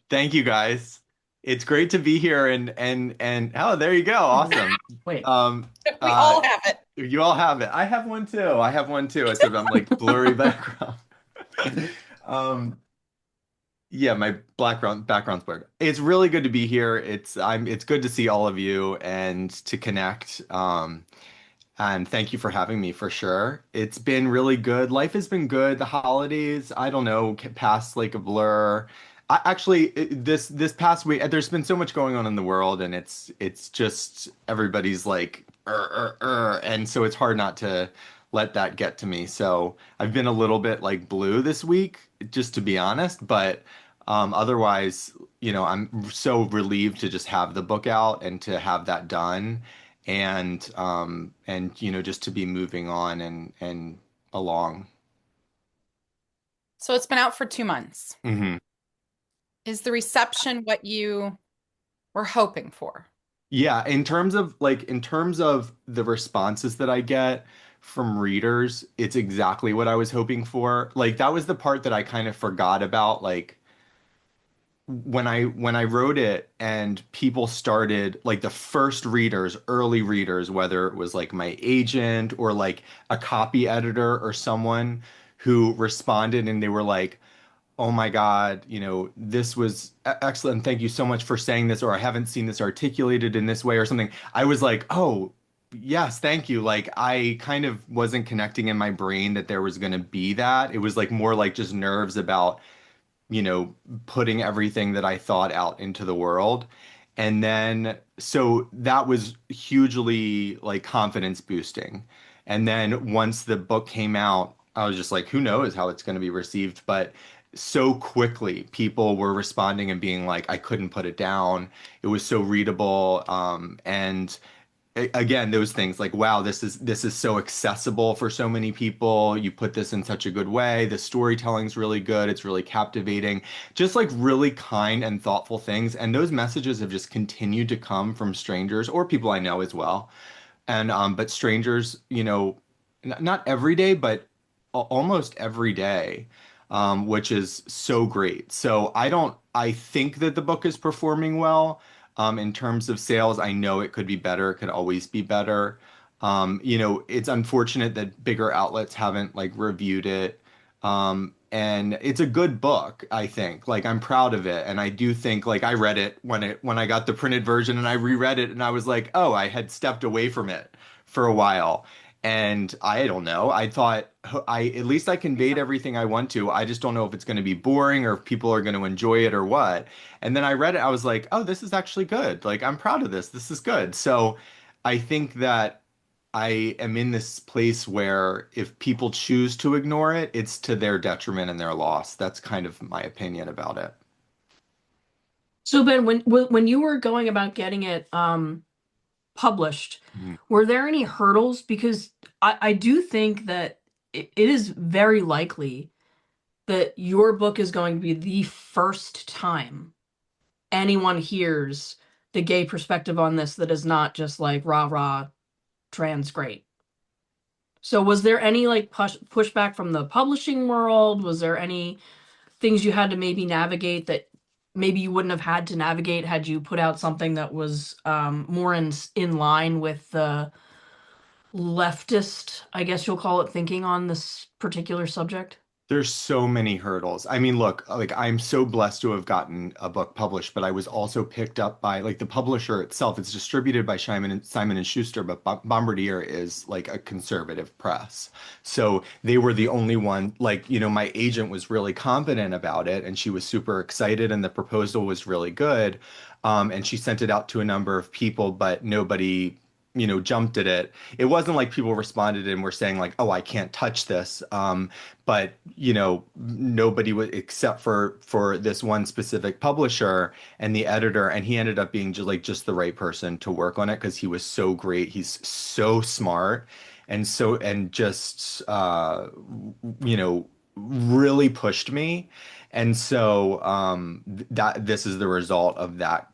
Thank you guys. It's great to be here and oh, there you go. Awesome. Wait. We all have it. You all have it. I have one too. I have one too. It's I'm like blurry background. Yeah, my background's blurred. It's really good to be here. It's good to see all of you and to connect. And thank you for having me for sure. It's been really good. Life has been good. The holidays, I don't know, passed like a blur. This past week, there's been so much going on in the world, and it's just everybody's like, and so it's hard not to let that get to me. So I've been a little bit like blue this week, just to be honest. But otherwise, I'm so relieved to just have the book out and to have that done and just to be moving on and along. So it's been out for 2 months. Hmm. Is the reception what you were hoping for? Yeah, in terms of the responses that I get from readers, it's exactly what I was hoping for. Like that was the part that I kind of forgot about, like when I wrote it and people started like the first readers, early readers, whether it was like my agent or like a copy editor or someone who responded and they were like, "Oh my God, this was excellent. Thank you so much for saying this," or "I haven't seen this articulated in this way," or something. I was like, "Oh, yes, thank you." Like I kind of wasn't connecting in my brain that there was going to be that. It was like more like just nerves about you know, putting everything that I thought out into the world. And then, so that was hugely like confidence boosting. And then once the book came out, I was just like, who knows how it's going to be received? But so quickly, people were responding and being like, I couldn't put it down. It was so readable. And again, those things like, wow, this is so accessible for so many people. You put this in such a good way. The storytelling's really good. It's really captivating. Just like really kind and thoughtful things. And those messages have just continued to come from strangers or people I know as well. And but strangers, not every day, but almost every day, which is so great. So I think that the book is performing well. In terms of sales, I know it could be better, it could always be better. It's unfortunate that bigger outlets haven't like reviewed it. And it's a good book, I think. Like I'm proud of it. And I do think like I read it when I got the printed version and I reread it and I was like, oh, I had stepped away from it for a while. And I don't know. I thought I at least I conveyed everything I want to. I just don't know if it's going to be boring or if people are going to enjoy it or what. And then I read it. I was like, oh, this is actually good. Like I'm proud of this. This is good. So I think that I am in this place where if people choose to ignore it, it's to their detriment and their loss. That's kind of my opinion about it. So Ben, when you were going about getting it published, Mhm. were there any hurdles? Because I do think that it is very likely that your book is going to be the first time anyone hears the gay perspective on this that is not just like rah rah trans great. So was there any like pushback from the publishing world? Was there any things you had to maybe navigate that maybe you wouldn't have had to navigate had you put out something that was more in line with the leftist, I guess you'll call it, thinking on this particular subject? There's so many hurdles. I mean, look, like I'm so blessed to have gotten a book published, but I was also picked up by like the publisher itself. It's distributed by Simon and Schuster, but Bombardier is like a conservative press. So they were the only one, like, my agent was really confident about it and she was super excited and the proposal was really good. And she sent it out to a number of people, but nobody jumped at it. It wasn't like people responded and were saying like, "Oh, I can't touch this." But nobody would except for this one specific publisher and the editor, and he ended up being just the right person to work on it because he was so great. He's so smart and just you know really pushed me. And so that this is the result of that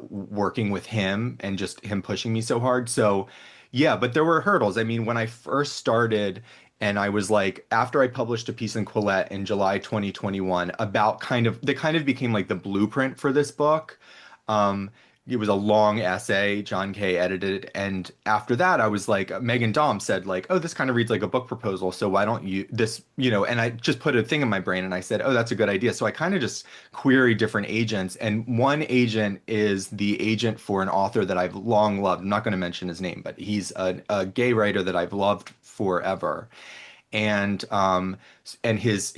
working with him and just him pushing me so hard. So yeah, but there were hurdles. I mean, when I first started and I was like, after I published a piece in Quillette in July 2021 about that kind of became like the blueprint for this book. Um, it was a long essay. John Kay edited it. And after that, I was like, Megan Daum said, like, oh, this kind of reads like a book proposal. So why don't you and I just put a thing in my brain and I said, oh, that's a good idea. So I kind of just query different agents. And one agent is the agent for an author that I've long loved. I'm not going to mention his name, but he's a gay writer that I've loved forever. And his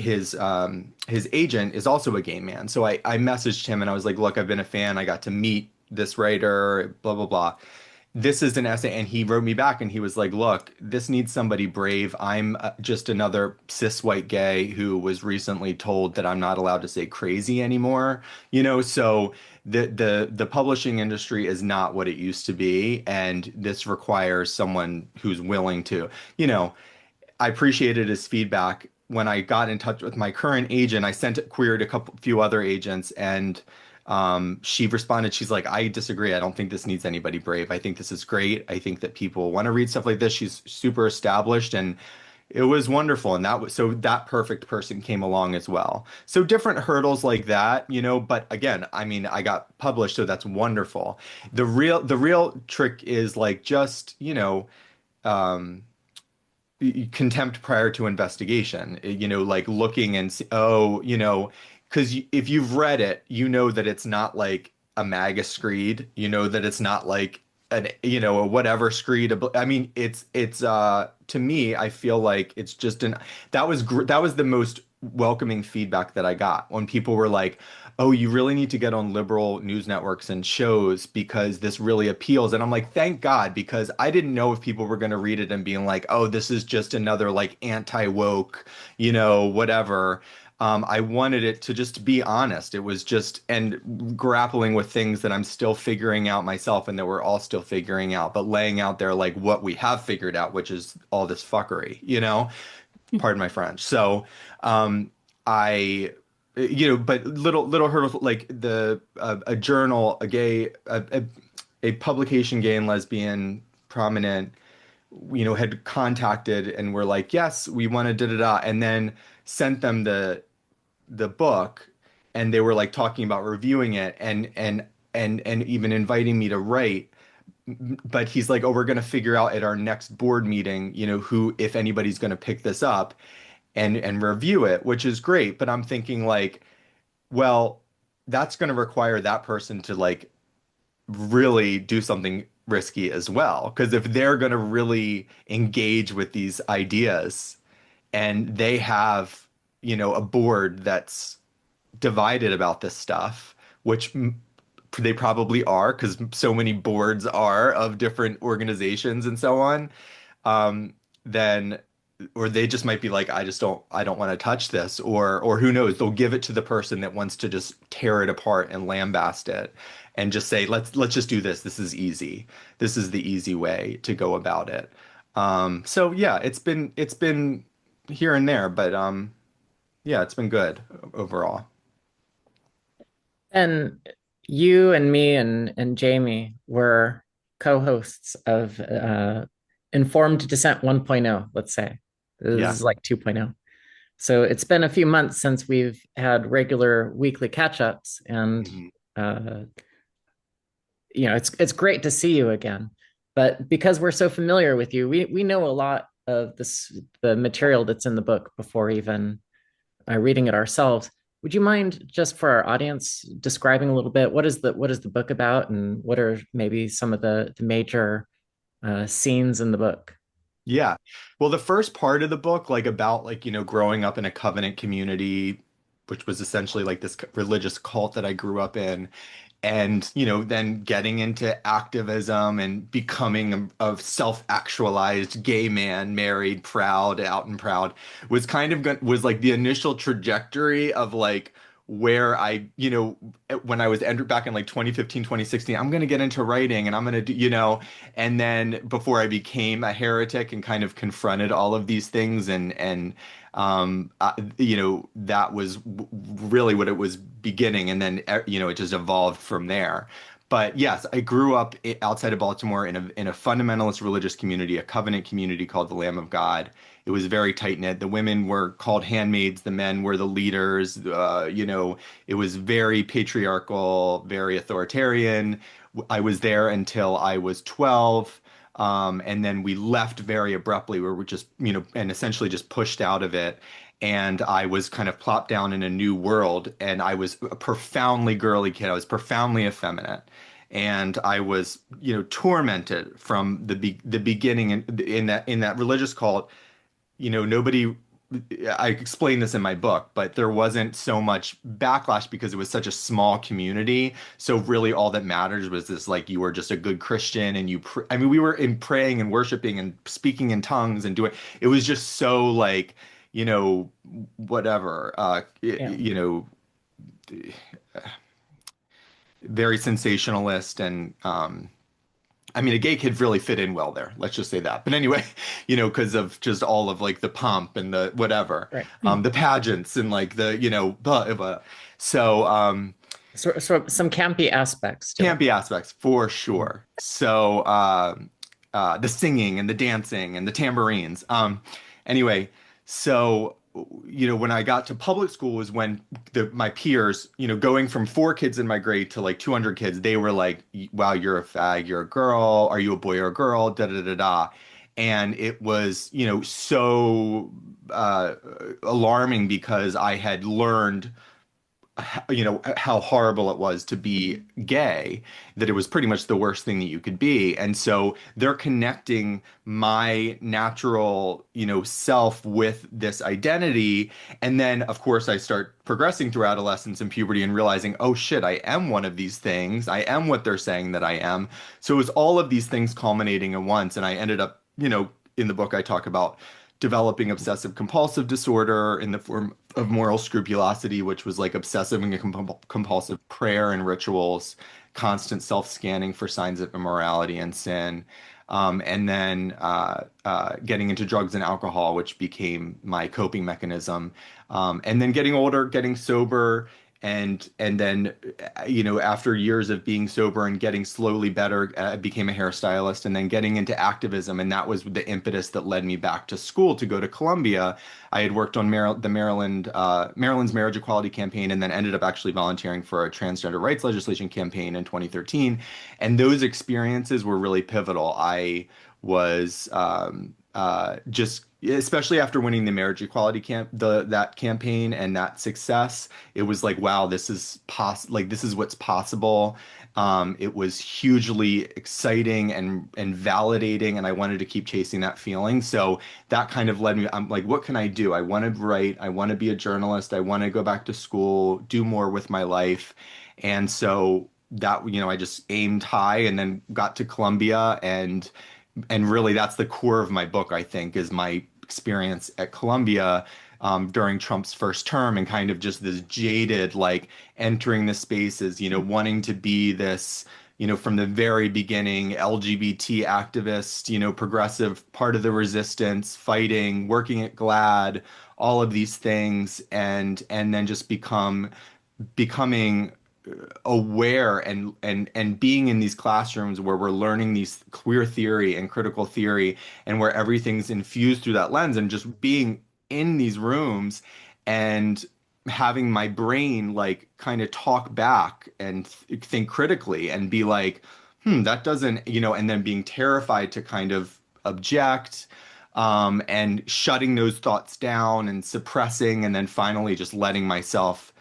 agent is also a gay man. So I messaged him and I was like, look, I've been a fan. I got to meet this writer, blah, blah, blah. This is an essay. And he wrote me back and he was like, look, this needs somebody brave. I'm just another cis white gay who was recently told that I'm not allowed to say crazy anymore. So the publishing industry is not what it used to be. And this requires someone who's willing to, I appreciated his feedback. When I got in touch with my current agent, I queried few other agents, and she responded. She's like, I disagree. I don't think this needs anybody brave. I think this is great. I think that people want to read stuff like this. She's super established, and it was wonderful. And that perfect person came along as well. So different hurdles like that, But again, I mean, I got published, so that's wonderful. The real trick is like just um, contempt prior to investigation, like looking and see, oh, because if you've read it, you know that it's not like a MAGA screed, that it's not like a whatever screed. I mean, it's to me, I feel like it's just that was the most welcoming feedback that I got when people were like, oh, you really need to get on liberal news networks and shows because this really appeals. And I'm like, thank God, because I didn't know if people were going to read it and being like, oh, this is just another like anti-woke, whatever. I wanted it to just be honest. It was just, and grappling with things that I'm still figuring out myself and that we're all still figuring out, but laying out there like what we have figured out, which is all this fuckery, pardon my French. So, I but little hurdles like a journal, a publication, gay and lesbian prominent, had contacted and were like, yes, we want to da da da, and then sent them the book, and they were like talking about reviewing it and even inviting me to write. But he's like, oh, we're going to figure out at our next board meeting, who, if anybody's going to pick this up and review it, which is great. But I'm thinking like, well, that's going to require that person to like really do something risky as well. Because if they're going to really engage with these ideas and they have, a board that's divided about this stuff, which they probably are because so many boards are of different organizations and so on, then or they just might be like, I don't want to touch this, or who knows, they'll give it to the person that wants to just tear it apart and lambast it and just say, let's just do this. This is easy. This is the easy way to go about it. So yeah, it's been here and there, but yeah, it's been good overall. And you and me and Jamie were co-hosts of Informed Dissent 1.0, let's say. This Yeah. is like 2.0. So it's been a few months since we've had regular weekly catch-ups, and Mhm. it's great to see you again. But because we're so familiar with you, we know a lot of the material that's in the book before even reading it ourselves. Would you mind, just for our audience, describing a little bit what is the book about, and what are maybe some of the major scenes in the book? Yeah. Well, the first part of the book, like about like, growing up in a covenant community, which was essentially like this religious cult that I grew up in, and, then getting into activism and becoming a self-actualized gay man, married, proud, out and proud, was kind of was like the initial trajectory of like where I, when I was entered back in like 2015, 2016, I'm going to get into writing and I'm going to do, and then before I became a heretic and kind of confronted all of these things that was really what it was beginning, and then it just evolved from there. But yes, I grew up outside of Baltimore in a fundamentalist religious community, a covenant community called the Lamb of God. It was very tight knit. The women were called handmaids, the men were the leaders. It was very patriarchal, very authoritarian. I was there until I was 12. And then we left very abruptly, where we just, and essentially just pushed out of it. And I was kind of plopped down in a new world. And I was a profoundly girly kid. I was profoundly effeminate. And I was, tormented from the beginning in that religious cult. Nobody, I explain this in my book, but there wasn't so much backlash because it was such a small community. So really all that matters was this, like, you were just a good Christian and I mean, we were in praying and worshiping and speaking in tongues and it was just so like, whatever, Yeah. Very sensationalist and, I mean, a gay kid really fit in well there. Let's just say that. But anyway, because of just all of like the pomp and the whatever, Right. the pageants and like the, blah, blah. So, So some campy aspects to it. campy aspects for sure. So, the singing and the dancing and the tambourines. Anyway, so when I got to public school was when my peers, going from 4 kids in my grade to like 200 kids, they were like, "Wow, you're a fag, you're a girl. Are you a boy or a girl?" Da da da da. And it was, so alarming because I had learned how horrible it was to be gay, that it was pretty much the worst thing that you could be. And so they're connecting my natural, self with this identity. And then, of course, I start progressing through adolescence and puberty and realizing, oh shit, I am one of these things. I am what they're saying that I am. So it was all of these things culminating at once. And I ended up, in the book, I talk about developing obsessive compulsive disorder in the form of moral scrupulosity, which was like obsessive and compulsive prayer and rituals, constant self-scanning for signs of immorality and sin, and then getting into drugs and alcohol, which became my coping mechanism, and then getting older, getting sober, and then after years of being sober and getting slowly better, I became a hairstylist, and then getting into activism, and that was the impetus that led me back to school to go to Columbia. I had worked on Maryland's marriage equality campaign, and then ended up actually volunteering for a transgender rights legislation campaign in 2013, and those experiences were really pivotal. I was just, especially after winning the marriage equality that campaign and that success, it was like, wow, this is this is what's possible. It was hugely exciting and validating, and I wanted to keep chasing that feeling. So that kind of led me, I'm like, what can I do? I want to write, I want to be a journalist, I want to go back to school, do more with my life. And so that, I just aimed high and then got to Columbia, and really that's the core of my book, I think, is my experience at Columbia during Trump's first term, and kind of just this jaded, like, entering the spaces, wanting to be this, from the very beginning, LGBT activist, progressive part of the resistance, fighting, working at GLAAD, all of these things, and then just becoming aware and being in these classrooms where we're learning these queer theory and critical theory, and where everything's infused through that lens, and just being in these rooms and having my brain like kind of talk back and think critically and be like, that doesn't, and then being terrified to kind of object, and shutting those thoughts down and suppressing, and then finally just letting myself,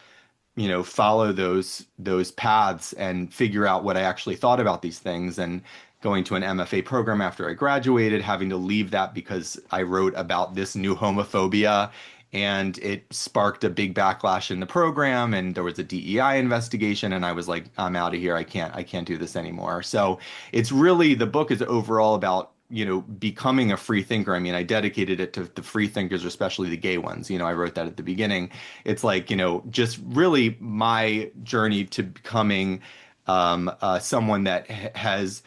follow those paths and figure out what I actually thought about these things, and going to an MFA program after I graduated, having to leave that because I wrote about this new homophobia, and it sparked a big backlash in the program, and there was a DEI investigation, and I was like, I'm out of here. I can't do this anymore. So it's really, the book is overall about, becoming a free thinker. I mean, I dedicated it to the free thinkers, especially the gay ones. I wrote that at the beginning. It's like, just really my journey to becoming someone that has,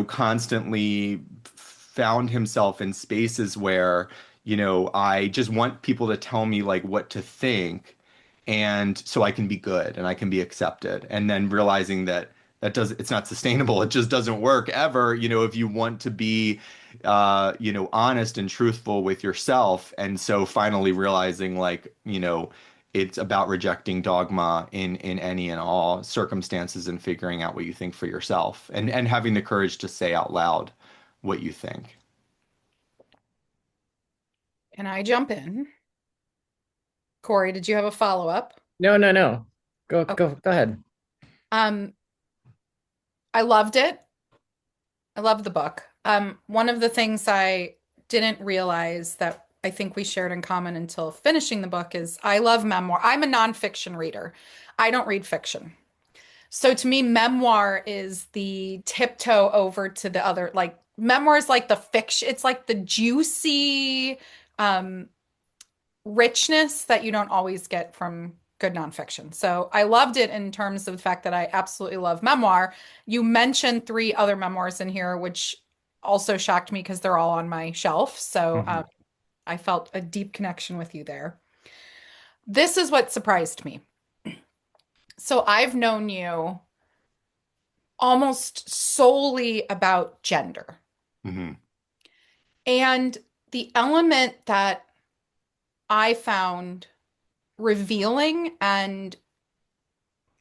constantly found himself in spaces where, I just want people to tell me like what to think, and so I can be good and I can be accepted. And then realizing that it's not sustainable. It just doesn't work ever, if you want to be, honest and truthful with yourself. And so finally realizing like, it's about rejecting dogma in any and all circumstances, and figuring out what you think for yourself, and having the courage to say out loud what you think. Can I jump in? Corey, did you have a follow-up? No, no, no. Go, Okay. go ahead. I loved it. I loved the book. One of the things I didn't realize that I think we shared in common until finishing the book is I love memoir. I'm a nonfiction reader. I don't read fiction. So to me, memoir is the tiptoe over to the other, like memoir is like the fiction. It's like the juicy richness that you don't always get from good nonfiction. So I loved it in terms of the fact that I absolutely love memoir. You mentioned 3 other memoirs in here, which also shocked me because they're all on my shelf. So Mhm. I felt a deep connection with you there. This is what surprised me. So I've known you almost solely about gender. Mhm. And the element that I found revealing and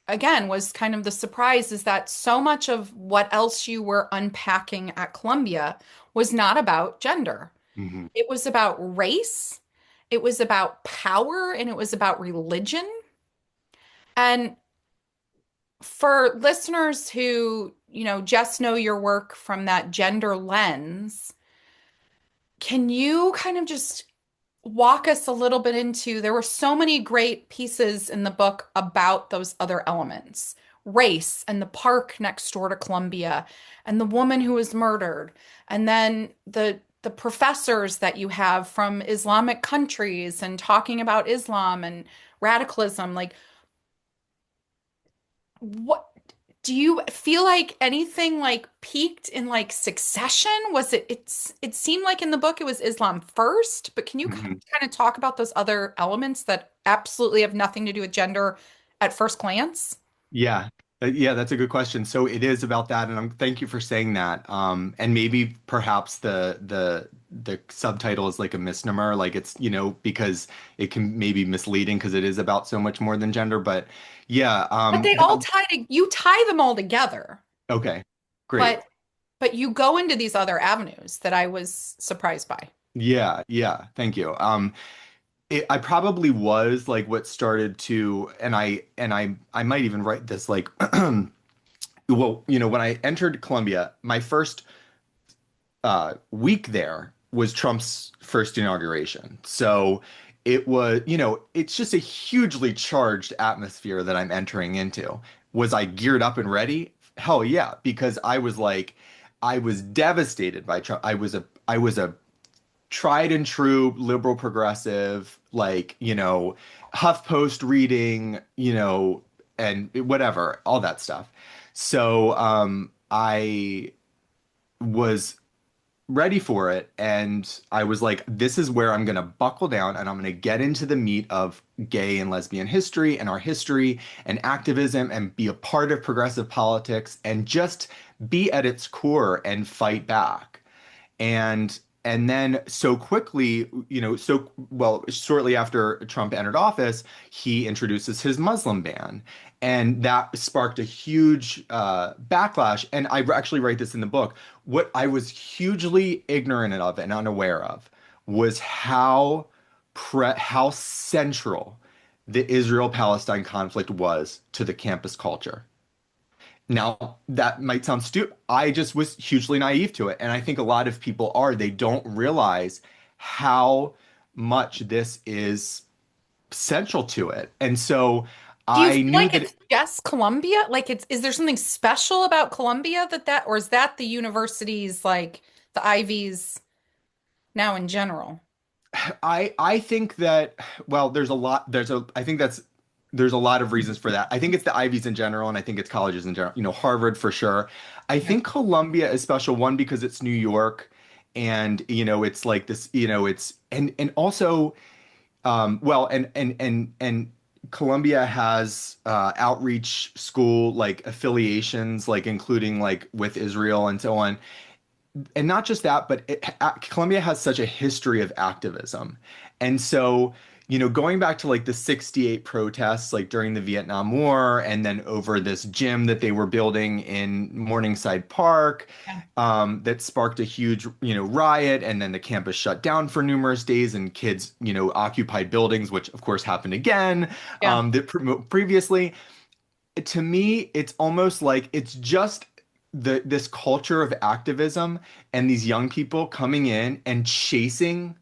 again was kind of the surprise is that so much of what else you were unpacking at Columbia was not about gender. Mhm. It was about race, it was about power, and it was about religion. And for listeners who, just know your work from that gender lens, can you kind of just walk us a little bit into there were so many great pieces in the book about those other elements, race and the park next door to Columbia and the woman who was murdered, and then the professors that you have from Islamic countries and talking about Islam and radicalism. Like, what do you feel like anything like peaked in like succession? Was it seemed like in the book it was Islam first, but can you kind Mhm. of talk about those other elements that absolutely have nothing to do with gender at first glance? Yeah. Yeah, that's a good question. So it is about that, and thank you for saying that. And maybe perhaps the subtitle is like a misnomer, like it's, because it can maybe misleading because it is about so much more than gender. But yeah, But they all you tie them all together. okay, great. But you go into these other avenues that I was surprised by. Yeah, yeah, thank you. I probably was like what started to, and I might even write this like, well, when I entered Columbia, my first week there was Trump's first inauguration. So it was, it's just a hugely charged atmosphere that I'm entering into. Was I geared up and ready? Hell yeah, because I was devastated by Trump. I was a tried and true liberal progressive, like, HuffPost reading, and whatever, all that stuff. So I was ready for it, and I was like, this is where I'm gonna buckle down and I'm gonna get into the meat of gay and lesbian history and our history and activism, and be a part of progressive politics and just be at its core and fight back. And and then so quickly, shortly after Trump entered office, he introduces his Muslim ban. And that sparked a huge backlash. And I actually write this in the book. What I was hugely ignorant of and unaware of was how central the Israel-Palestine conflict was to the campus culture. Now, that might sound stupid. I just was hugely naive to it. And I think a lot of people are. They don't realize how much this is central to it. And so Do you I feel knew like that it's just Columbia? Like is there something special about Columbia or is that the universities like the Ivies now in general? I think that, well, there's a lot of reasons for that. I think it's the Ivies in general, and I think it's colleges in general, Harvard for sure. I Yeah. think Columbia is special, one, because it's New York, and it's like this, it's and also well, and Columbia has outreach school like affiliations, like including like with Israel and so on. And not just that, but Colombia has such a history of activism. And so, going back to like the 68 protests, like during the Vietnam War, and then over this gym that they were building in Morningside Park, Yeah. that sparked a huge, riot. And then the campus shut down for numerous days and kids, occupied buildings, which of course happened again, Yeah. previously. To me, it's almost like it's just this culture of activism and these young people coming in and chasing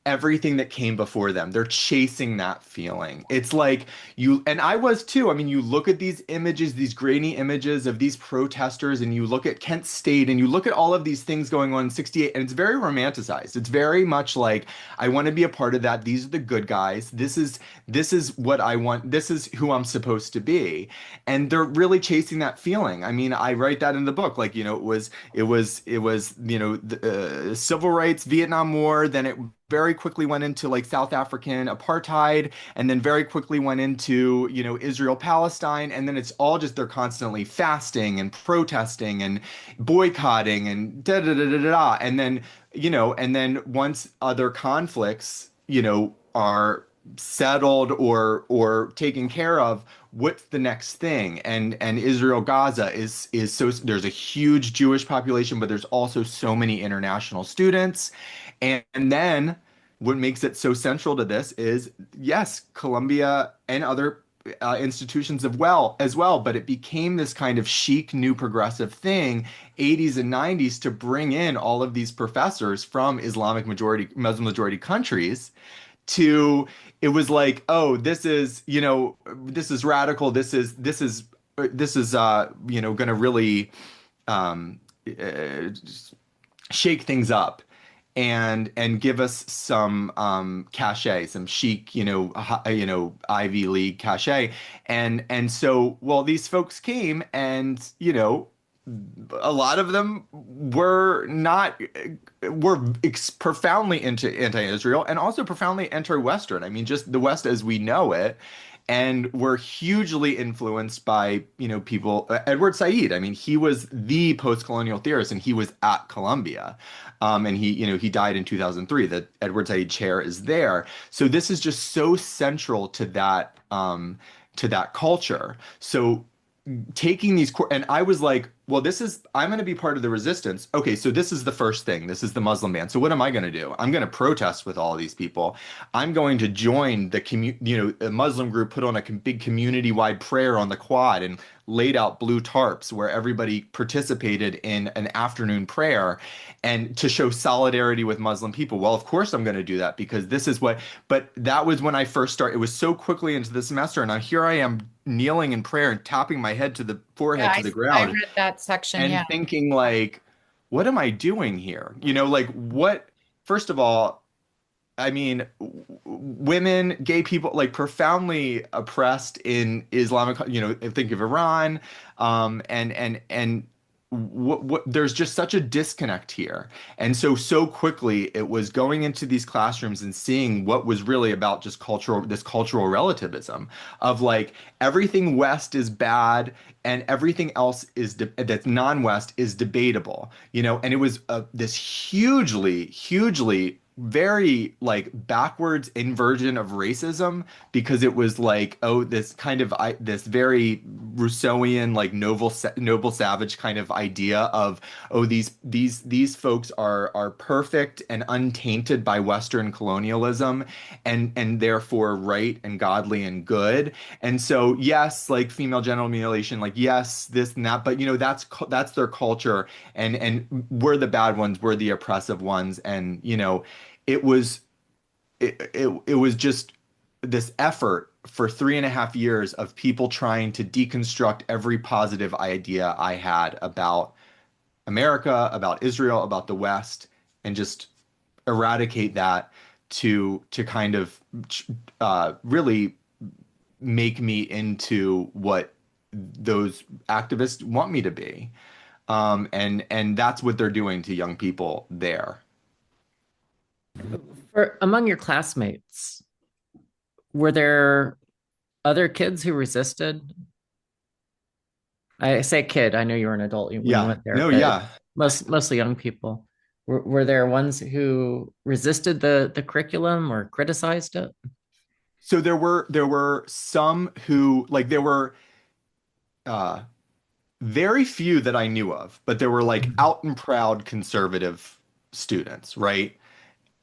everything that came before them. They're chasing that feeling. It's like and I was too. I mean, you look at these images, these grainy images of these protesters, and you look at Kent State and you look at all of these things going on in 68, and it's very romanticized. It's very much like, I want to be a part of that. These are the good guys. This is what I want. This is who I'm supposed to be. And they're really chasing that feeling. I mean, I write that in the book. Like, it was the civil rights, Vietnam War, then it very quickly went into like South African apartheid, and then very quickly went into, Israel Palestine, and then it's all just they're constantly fasting and protesting and boycotting and da da da da da da. And then once other conflicts, are settled or taken care of, what's the next thing? And Israel Gaza is so there's a huge Jewish population, but there's also so many international students. And then what makes it so central to this is, yes, Columbia and other institutions as well, but it became this kind of chic new progressive thing, 80s and 90s, to bring in all of these professors from Muslim majority countries. To It was like, oh, this is radical, this is going to really um, uh, shake things up and give us some cachet, some chic, Ivy League cachet. And so, well, these folks came, and a lot of them were profoundly anti-Israel, and also profoundly anti-Western. I mean, just the West as we know it. And were hugely influenced by, people. Edward Said. I mean, he was the post-colonial theorist, and he was at Columbia. And he died in 2003. The Edward Said chair is there. So this is just so central to that culture. So taking these and I was like, well, I'm going to be part of the resistance. Okay, so this is the first thing. This is the Muslim ban. So what am I going to do? I'm going to protest with all these people. I'm going to join a Muslim group put on a big community-wide prayer on the quad and laid out blue tarps where everybody participated in an afternoon prayer, and to show solidarity with Muslim people. Well, of course I'm going to do that, because this is but that was when I first started. It was so quickly into the semester, and now here I am kneeling in prayer and tapping my head to the forehead Yeah, to the I ground, read that section. and Yeah. thinking like, what am I doing here? Like, what? First of all, I mean, women, gay people, like, profoundly oppressed in Islamic, think of Iran, and there's just such a disconnect here. And so quickly it was going into these classrooms and seeing what was really about just cultural relativism of like everything West is bad and everything else that's non-West is debatable, and it was this hugely very like backwards inversion of racism, because it was like, oh, this kind of this very Rousseauian, like noble savage kind of idea of, oh, these folks are perfect and untainted by Western colonialism, and therefore right and godly and good. And so yes, like female genital mutilation, like yes, this and that, but that's their culture, and we're the bad ones, we're the oppressive ones. And it was it was just this effort for 3.5 years of people trying to deconstruct every positive idea I had about America, about Israel, about the West, and just eradicate that to kind of really make me into what those activists want me to be. And that's what they're doing to young people there. For among your classmates, were there other kids who resisted? I say kid, I know you were an adult when you Yeah. went there, No, but yeah. mostly young people. Were there ones who resisted the curriculum or criticized it? So there were some who, like, there were uh very few that I knew of, but there were like out and proud conservative students, right?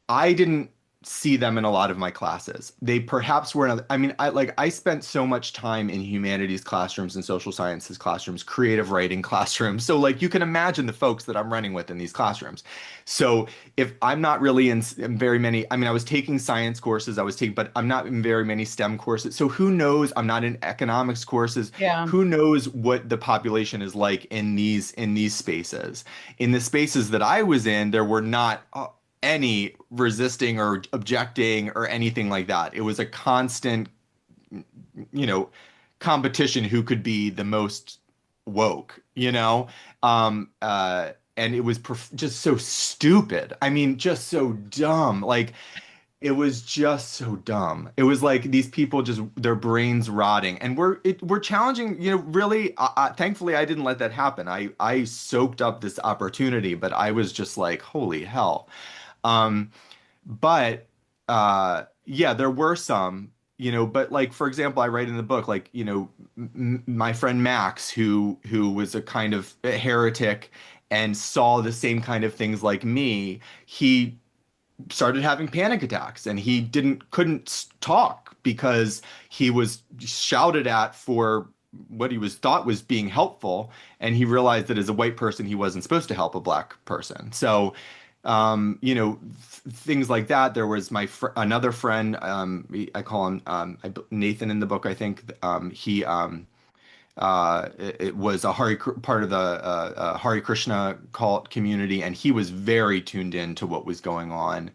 I didn't see them in a lot of my classes. They perhaps were in, I mean, I spent so much time in humanities classrooms and social sciences classrooms, creative writing classrooms. So like you can imagine the folks that I'm running with in these classrooms. So if I'm not really in very many, I mean, I was taking science courses, but I'm not in very many STEM courses. So who knows? I'm not in economics courses. Yeah. Who knows what the population is like in these spaces? In the spaces that I was in, there were not any resisting or objecting or anything like that. It was a constant, you know, competition who could be the most woke, and it was just so stupid. I mean, just so dumb. Like, it was just so dumb. It was like these people just their brains rotting, and we're challenging. Really. Thankfully, I didn't let that happen. I soaked up this opportunity, but I was just like, holy hell. Um, but yeah, there were some, but like for example, I write in the book, like, my friend Max, who was a kind of a heretic and saw the same kind of things like me. He started having panic attacks, and he couldn't talk because he was shouted at for what he was thought was being helpful, and he realized that as a white person he wasn't supposed to help a black person. So things like that. There was another friend, I call him Nathan in the book, I think. He it was part of the Hare Krishna cult community, and he was very tuned in to what was going on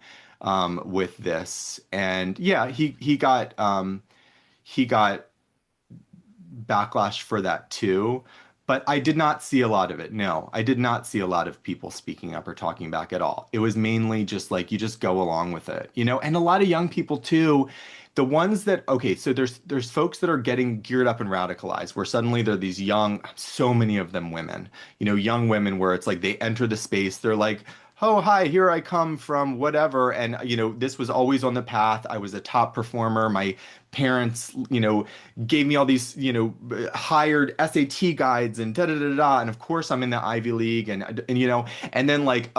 with this. And yeah, he got backlash for that too. But I did not see a lot of it. No, I did not see a lot of people speaking up or talking back at all. It was mainly just like you just go along with it, and a lot of young people too. The ones that, okay, so there's folks that are getting geared up and radicalized, where suddenly they're these young, so many of them women, young women, where it's like they enter the space, they're like, oh, hi, here I come from whatever. And, this was always on the path. I was a top performer. My parents, gave me all these, hired SAT guides and da da da da. And of course, I'm in the Ivy League, and then like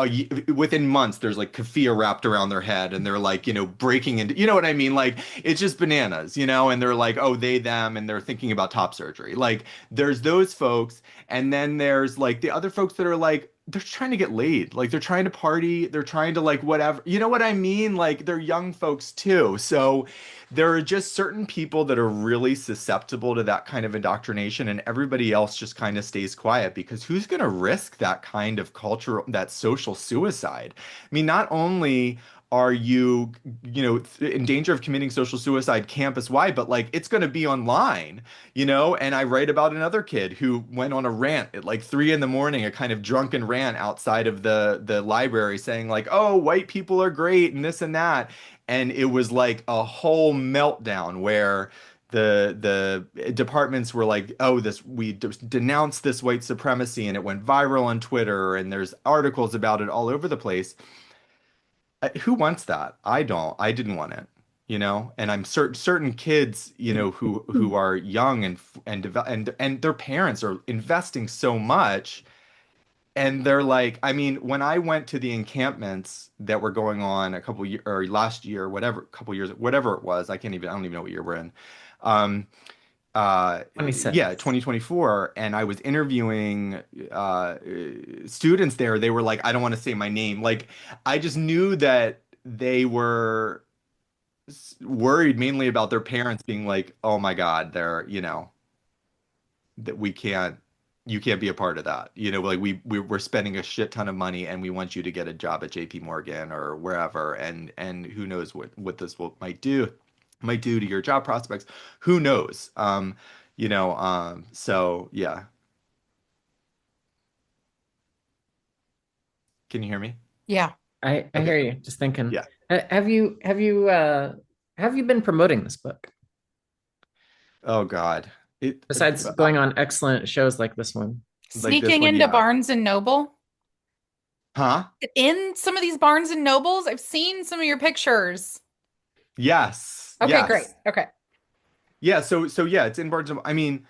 within months, there's like keffiyeh wrapped around their head, and they're like, breaking into, you know what I mean? Like, it's just bananas, and they're like, oh, they, them, and they're thinking about top surgery. Like, there's those folks. And then there's like the other folks that are like, they're trying to get laid. Like, they're trying to party. They're trying to like whatever. You know what I mean? Like, they're young folks too. So there are just certain people that are really susceptible to that kind of indoctrination, and everybody else just kind of stays quiet, because who's going to risk that kind of cultural, that social suicide? I mean, not only are you, in danger of committing social suicide campus-wide, but like it's going to be online, And I write about another kid who went on a rant at like 3 in the morning, a kind of drunken rant outside of the library saying like, "Oh, white people are great," and this and that. And it was like a whole meltdown where the departments were like, "Oh, we denounced this white supremacy," and it went viral on Twitter, and there's articles about it all over the place. Who wants that? I don't. I didn't want it, And I'm certain kids, who are young and their parents are investing so much, and they're like, I mean, when I went to the encampments that were going on a couple years or last year, whatever, couple years, whatever it was, I don't even know what year we're in. Um, yeah, 26. 2024, and I was interviewing students there. They were like, I don't want to say my name. Like, I just knew that they were worried mainly about their parents being like, oh my God, they're, that we can't, you can't be a part of that. Like we're spending a shit ton of money and we want you to get a job at JP Morgan or wherever, and who knows what this might do to your job prospects. Who knows? So yeah. Can you hear me? Yeah. I Okay, hear cool. you. Just thinking. Yeah. Have you been promoting this book Oh God. It besides going on excellent shows like this one? like this Sneaking one, into yeah. Barnes and Noble. Huh? In some of these Barnes and Nobles, I've seen some of your pictures. Yes. Okay, great. Yes. Okay. Yeah, so yeah, it's in Barnes. I mean,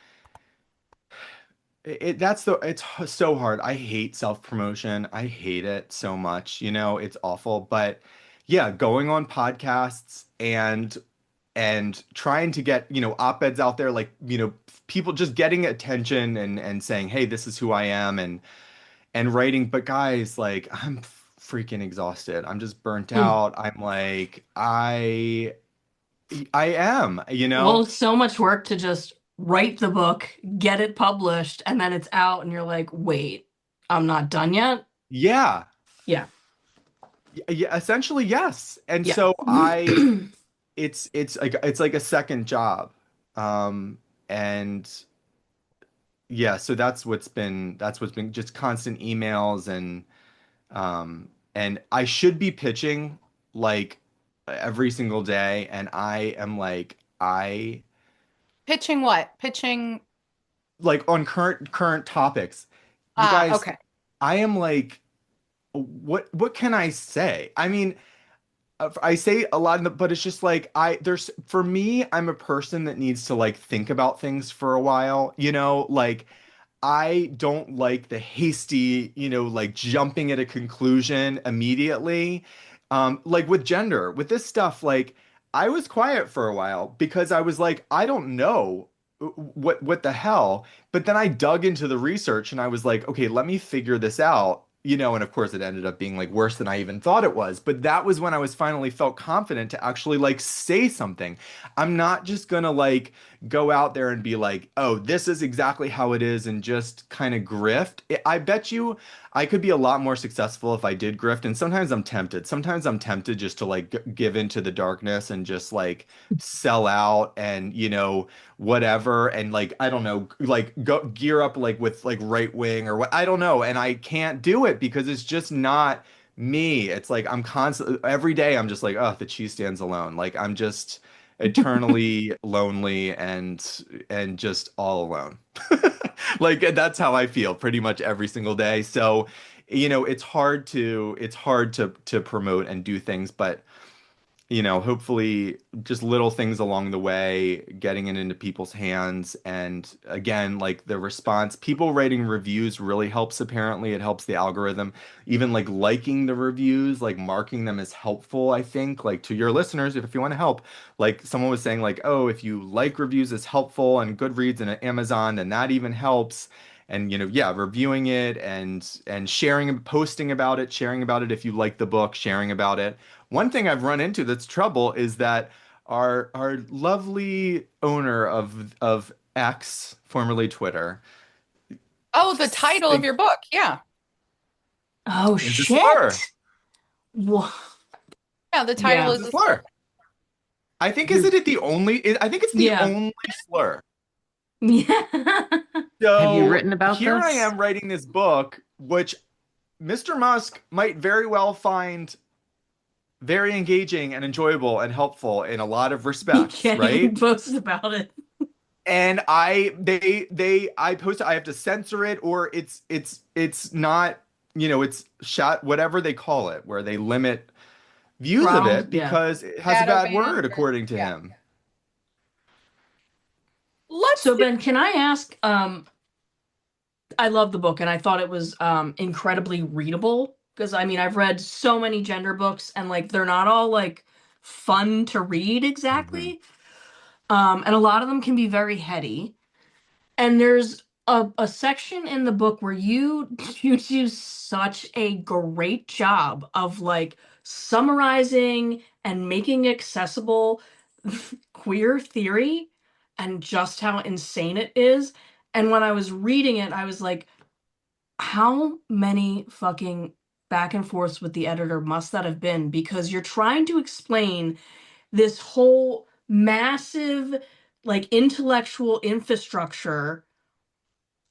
it's so hard. I hate self-promotion. I hate it so much. It's awful. But yeah, going on podcasts and trying to get, op-eds out there, like, people just getting attention and saying, "Hey, this is who I am," and writing. But guys, like, I'm freaking exhausted. I'm just burnt Mm. out. I'm like, I am, Well, it's so much work to just write the book, get it published, and then it's out, and you're like, wait, I'm not done yet? Yeah. Yeah. Yeah, essentially, yes. And Yeah. so it's like a second job. And yeah, so that's what's been just constant emails and I should be pitching like every single day, and I am like Pitching what? Pitching. like on current topics. You guys, Okay. I am like, what can I say? I mean, I say a lot but it's just like there's for me, I'm a person that needs to like think about things for a while, like I don't like the hasty, like jumping at a conclusion immediately. Like with this stuff, like I was quiet for a while because I was like, I don't know what the hell. But then I dug into the research and I was like, okay, let me figure this out. And of course it ended up being like worse than I even thought it was. But that was when I was finally felt confident to actually like say something. I'm not just gonna like go out there and be like, oh, this is exactly how it is and just kind of grift. I bet you I could be a lot more successful if I did grift. And sometimes I'm tempted. Sometimes I'm tempted just to like give into the darkness and just like sell out and, whatever. And like, I don't know, like go gear up like with like right wing or what, I don't know. And I can't do it because it's just not me. It's like I'm constantly every day I'm just like, oh, the cheese stands alone. Like I'm just eternally lonely and just all alone. Like that's how I feel pretty much every single day. So, it's hard to promote and do things, but hopefully just little things along the way, getting it into people's hands. And again, like the response, people writing reviews really helps, apparently. It helps the algorithm. Even like liking the reviews, like marking them as helpful, I think, like to your listeners, if you want to help. Like someone was saying, like, oh, if you like reviews as helpful and Goodreads and Amazon, then that even helps. And yeah, reviewing it and sharing, posting about it, sharing about it if you like the book, sharing about it. One thing I've run into that's trouble is that our lovely owner of X, formerly Twitter, Oh, the title of like, your book. Yeah. Oh, is this her? shit. Wha- Yeah, the title Yeah. is It's a a slur. slur. I think isn't it the only? I think it's the Yeah. only slur. Yeah. Have you So written about here I this? am writing this book, which Mr. Musk might very well find very engaging and enjoyable and helpful in a lot of He respects, can't right? even post about it. And I post it, I have to censor it, or it's not, it's shot, whatever they call it, where they limit views of Throttled. it Yeah. because it has a Shadow bad banned. word, according to Yeah. him. Let's So do. Ben, can I ask, I love the book and I thought it was incredibly readable because I mean I've read so many gender books and like they're not all like fun to read Hmm. exactly. And a lot of them can be very heady. And there's a section in the book where you do such a great job of like summarizing and making accessible queer theory and just how insane it is. And when I was reading it, I was like, how many fucking back and forths with the editor must that have been? Because you're trying to explain this whole massive, like, intellectual infrastructure.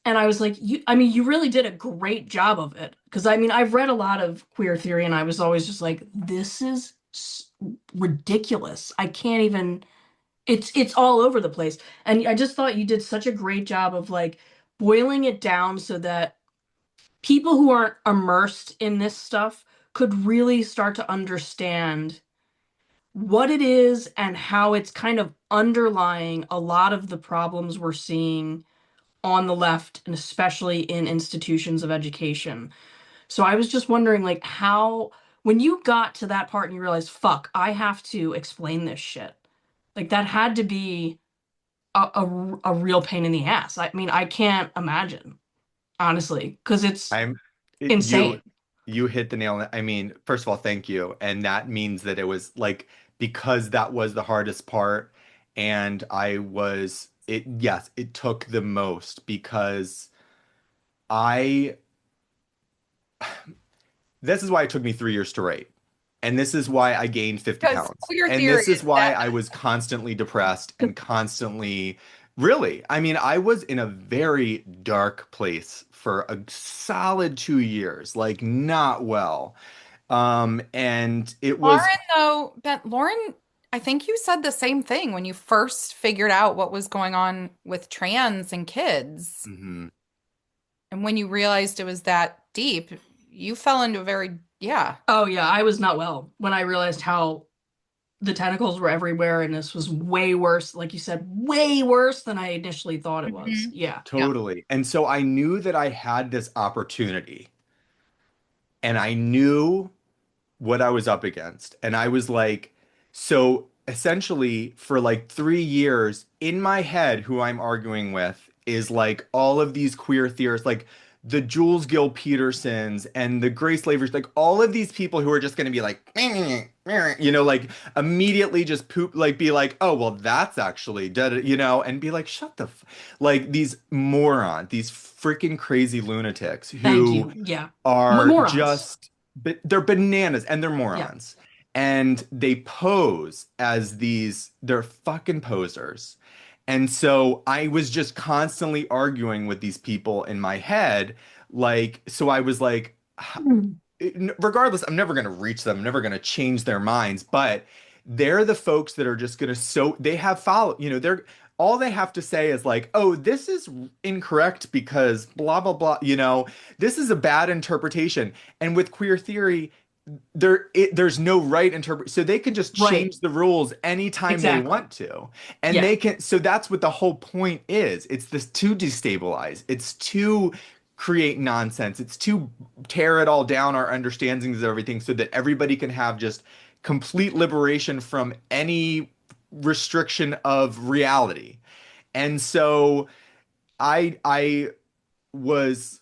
And I was like, I mean, you really did a great job of it. Because I mean, I've read a lot of queer theory and I was always just like, this is ridiculous. I can't even, it's all over the place. And I just thought you did such a great job of like boiling it down so that people who aren't immersed in this stuff could really start to understand what it is and how it's kind of underlying a lot of the problems we're seeing on the left and especially in institutions of education. So I was just wondering like how when you got to that part and you realized, fuck, I have to explain this shit. Like that had to be a real pain in the ass. I mean, I can't imagine, honestly, because it's I'm it, insane. you hit the nail on it. I mean, first of all, thank you. And that means that it was like, because that was the hardest part, and I was it yes, it took the most because I this is why it took me 3 years to write. And this is why I gained 50 Because pounds. queer And theory this is is why that. I was constantly depressed and constantly, really, I mean, I was in a very dark place for a solid 2 years, like not well. And it was, Lauren, though, Lauren, I think you said the same thing when you first figured out what was going on with trans and kids. mhm. And when you realized it was that deep, you fell into a very, yeah. Oh yeah, I was not well when I realized how the tentacles were everywhere and this was way worse, like you said, way worse than I initially thought it was. Mhm. Yeah. Yeah. Totally. And so I knew that I had this opportunity, and I knew what I was up against. And I was like, so essentially, for like 3 years in my head, who I'm arguing with is like all of these queer theorists, like the Jules Gill Petersons and the Grace Lavers, like all of these people who are just going to be like, like immediately just poop, like be like, oh, well, that's actually dead, and be like, shut the, like these morons, these freaking crazy lunatics Thank who you. Yeah. are Morons. just, but they're bananas and they're Yeah. morons. And they pose as they're fucking posers. And so I was just constantly arguing with these people in my head. Like, so I was like, Mm. regardless, I'm never going to reach them, I'm never going to change their minds, but they're the folks that are just going to, so they have follow, they're, all they have to say is like, oh, this is incorrect because blah, blah, blah, this is a bad interpretation. And with queer theory, there's no right interpret, so they can just Right. change the rules anytime they Exactly. want to. And Yeah. they can, so that's what the whole point is. It's this to destabilize, it's to create nonsense, it's to tear it all down, our understandings of everything, so that everybody can have just complete liberation from any restriction of reality. And so I was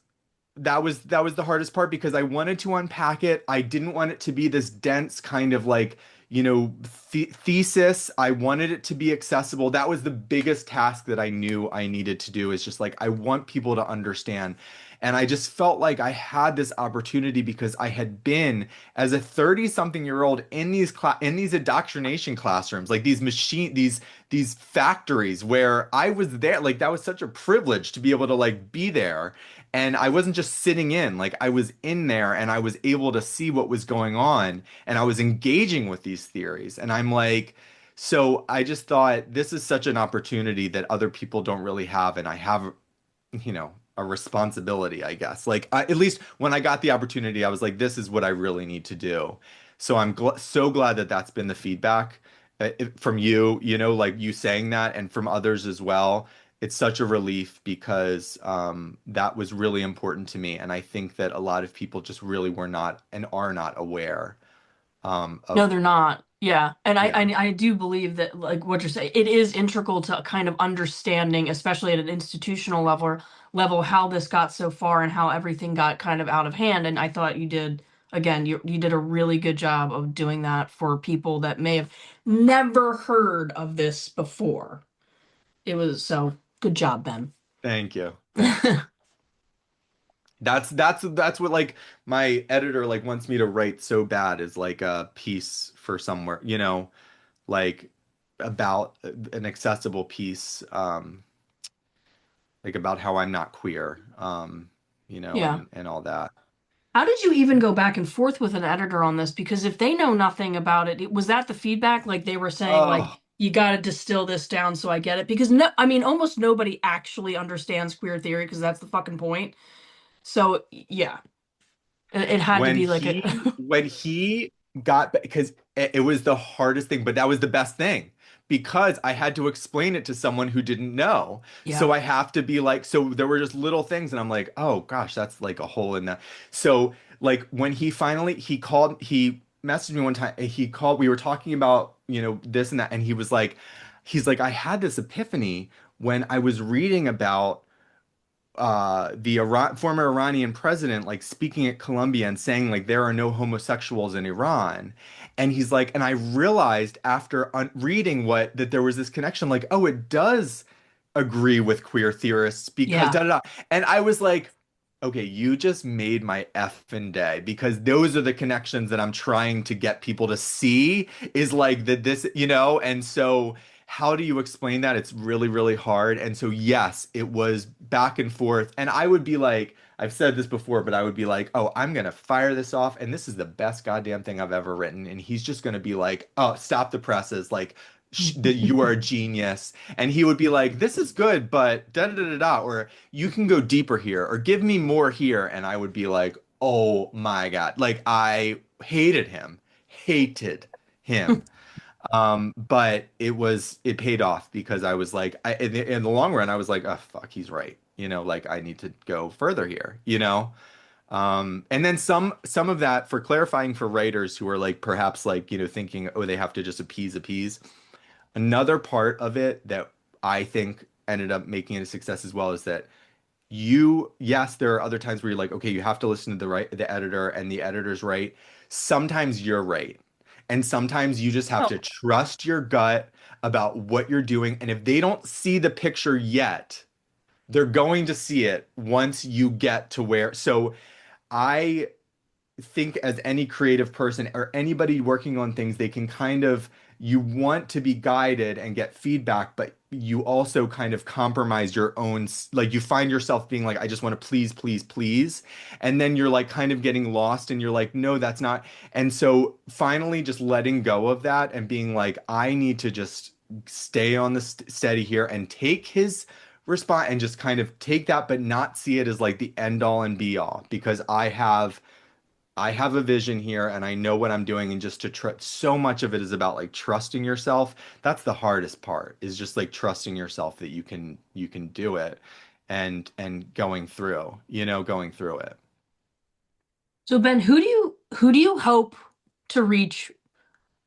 that was the hardest part because I wanted to unpack it. I didn't want it to be this dense kind of like, thesis, I wanted it to be accessible. That was the biggest task that I knew I needed to do, is just like, I want people to understand. And I just felt like I had this opportunity because I had been, as a 30-something-year-old, in these indoctrination classrooms, like these factories where I was there. Like, that was such a privilege to be able to like be there. And I wasn't just sitting in, like I was in there and I was able to see what was going on, and I was engaging with these theories. And I'm like, so I just thought this is such an opportunity that other people don't really have. And I have, a responsibility, I guess. Like, at least when I got the opportunity, I was like, this is what I really need to do. So I'm so glad that that's been the feedback from you, like you saying that, and from others as well. It's such a relief because that was really important to me. And I think that a lot of people just really were not and are not aware No, of, they're not. Yeah. And yeah. I do believe that, like what you're saying, it is integral to kind of understanding, especially at an institutional level, how this got so far and how everything got kind of out of hand. And I thought you did, again, you did a really good job of doing that for people that may have never heard of this before. It was so good job, Ben. Thank you. Thanks. That's what like my editor like wants me to write so bad, is like a piece for somewhere, like about an accessible piece, like about how I'm not queer, Yeah. and all that. How did you even go back and forth with an editor on this? Because if they know nothing about it, was that the feedback? Like they were saying, like, Oh, you got to distill this down so I get it? Because no, I mean, almost nobody actually understands queer theory because that's the fucking point. So yeah, it had to when be like a, he got, because it was the hardest thing, but that was the best thing, because I had to explain it to someone who didn't know. yeah, So I have to be like, so there were just little things, and I'm like, oh gosh, that's like a hole in that. So like when he messaged me one time, he called, we were talking about, this and that, and he's like, I had this epiphany when I was reading about the former Iranian president like speaking at Columbia and saying like there are no homosexuals in Iran. And he's like, and I realized after reading that there was this connection, like, oh, it does agree with queer theorists because yeah. da da da. And I was like, okay, you just made my effing day, because those are the connections that I'm trying to get people to see, is like that this, and so how do you explain that? It's really, really hard. And so, yes, it was back and forth. And I would be like, I've said this before, but I would be like, oh, I'm going to fire this off. And this is the best goddamn thing I've ever written. And he's just going to be like, oh, stop the presses. Like, that you are a genius. And he would be like, this is good, but da da da da da. Or you can go deeper here, or give me more here. And I would be like, oh my God. Like, I hated him. But it paid off, because I was like, in the long run, I was like, oh, fuck, he's right. Like I need to go further here. And then some of that, for clarifying for writers who are like, perhaps like, thinking, oh, they have to just appease. Another part of it that I think ended up making it a success as well is that yes, there are other times where you're like, okay, you have to listen to the editor, and the editor's right. Sometimes you're right. And sometimes you just have Oh, to trust your gut about what you're doing. And if they don't see the picture yet, they're going to see it once you get to where. So I think, as any creative person or anybody working on things, they can kind of, you want to be guided and get feedback, but you also kind of compromise your own, like you find yourself being like, I just want to please, please, please. And then you're like kind of getting lost, and you're like, no, that's not. And so finally just letting go of that and being like, I need to just stay on the steady here and take his response, and just kind of take that, but not see it as like the end all and be all, because I have a vision here, and I know what I'm doing. And just to trust, so much of it is about like trusting yourself. That's the hardest part, is just like trusting yourself that you can do it, and going through it. So Ben, who do you hope to reach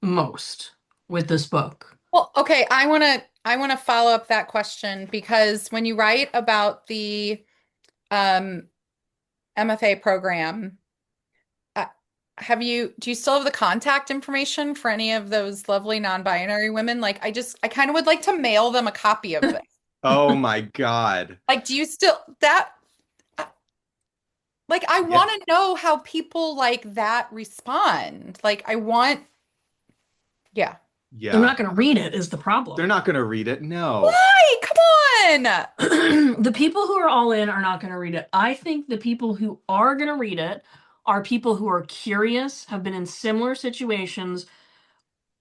most with this book? Well, okay, I want to follow up that question, because when you write about the um, MFA program, I, do you still have the contact information for any of those lovely non-binary women? Like, I kind of would like to mail them a copy of this. Oh my God. Like, do you still like, I Yeah. want to know how people like that respond. Like, yeah. They're Yeah. not going to read it is the They're problem. not going to read it. No. Why? Come on. The people who are all in are not going to read it. I think the people who are going to read it are people who are curious, have been in similar situations,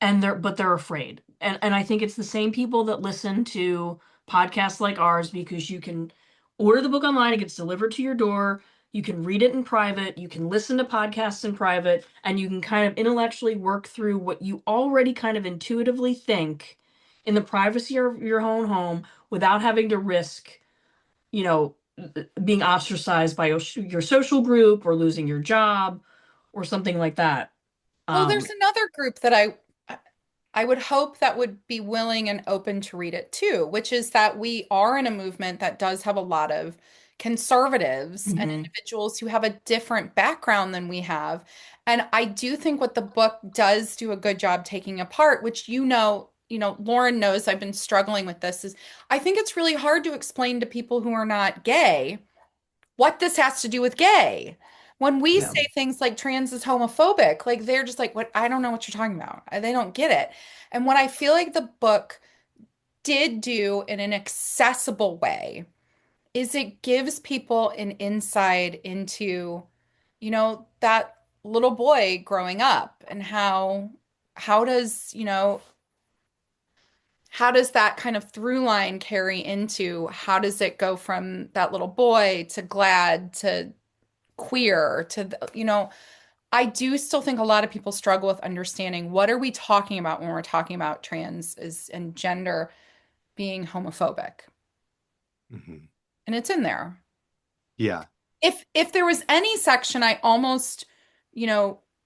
and they're afraid. And I think it's the same people that listen to podcasts like ours because you can order the book online, it gets delivered to your door, you can read it in private, you can listen to podcasts in private, and you can kind of intellectually work through what you already kind of intuitively think in the privacy of your own home without having to risk, you know, being ostracized by your social group or losing your job or something like that. Well, there's another group that I would hope that would be willing and open to read it too, which is that we are in a movement that does have a lot of conservatives and Mhm. individuals who have a different background than we have. And I do think what the book does do a good job taking apart, which Lauren knows I've been struggling with this, is I think it's really hard to explain to people who are not gay what this has to do with gay. When we Yeah. say things like trans is homophobic, like they're just like, what? I don't know what you're talking about. They don't get it. And what I feel like the book did do in an accessible way is it gives people an insight into, that little boy growing up and how does, how does that kind of through line carry into how does it go from that little boy to GLAAD to queer to I do still think a lot of people struggle with understanding what are we talking about when we're talking about and gender being homophobic. Mhm. And it's in there. Yeah. If there was any section I almost,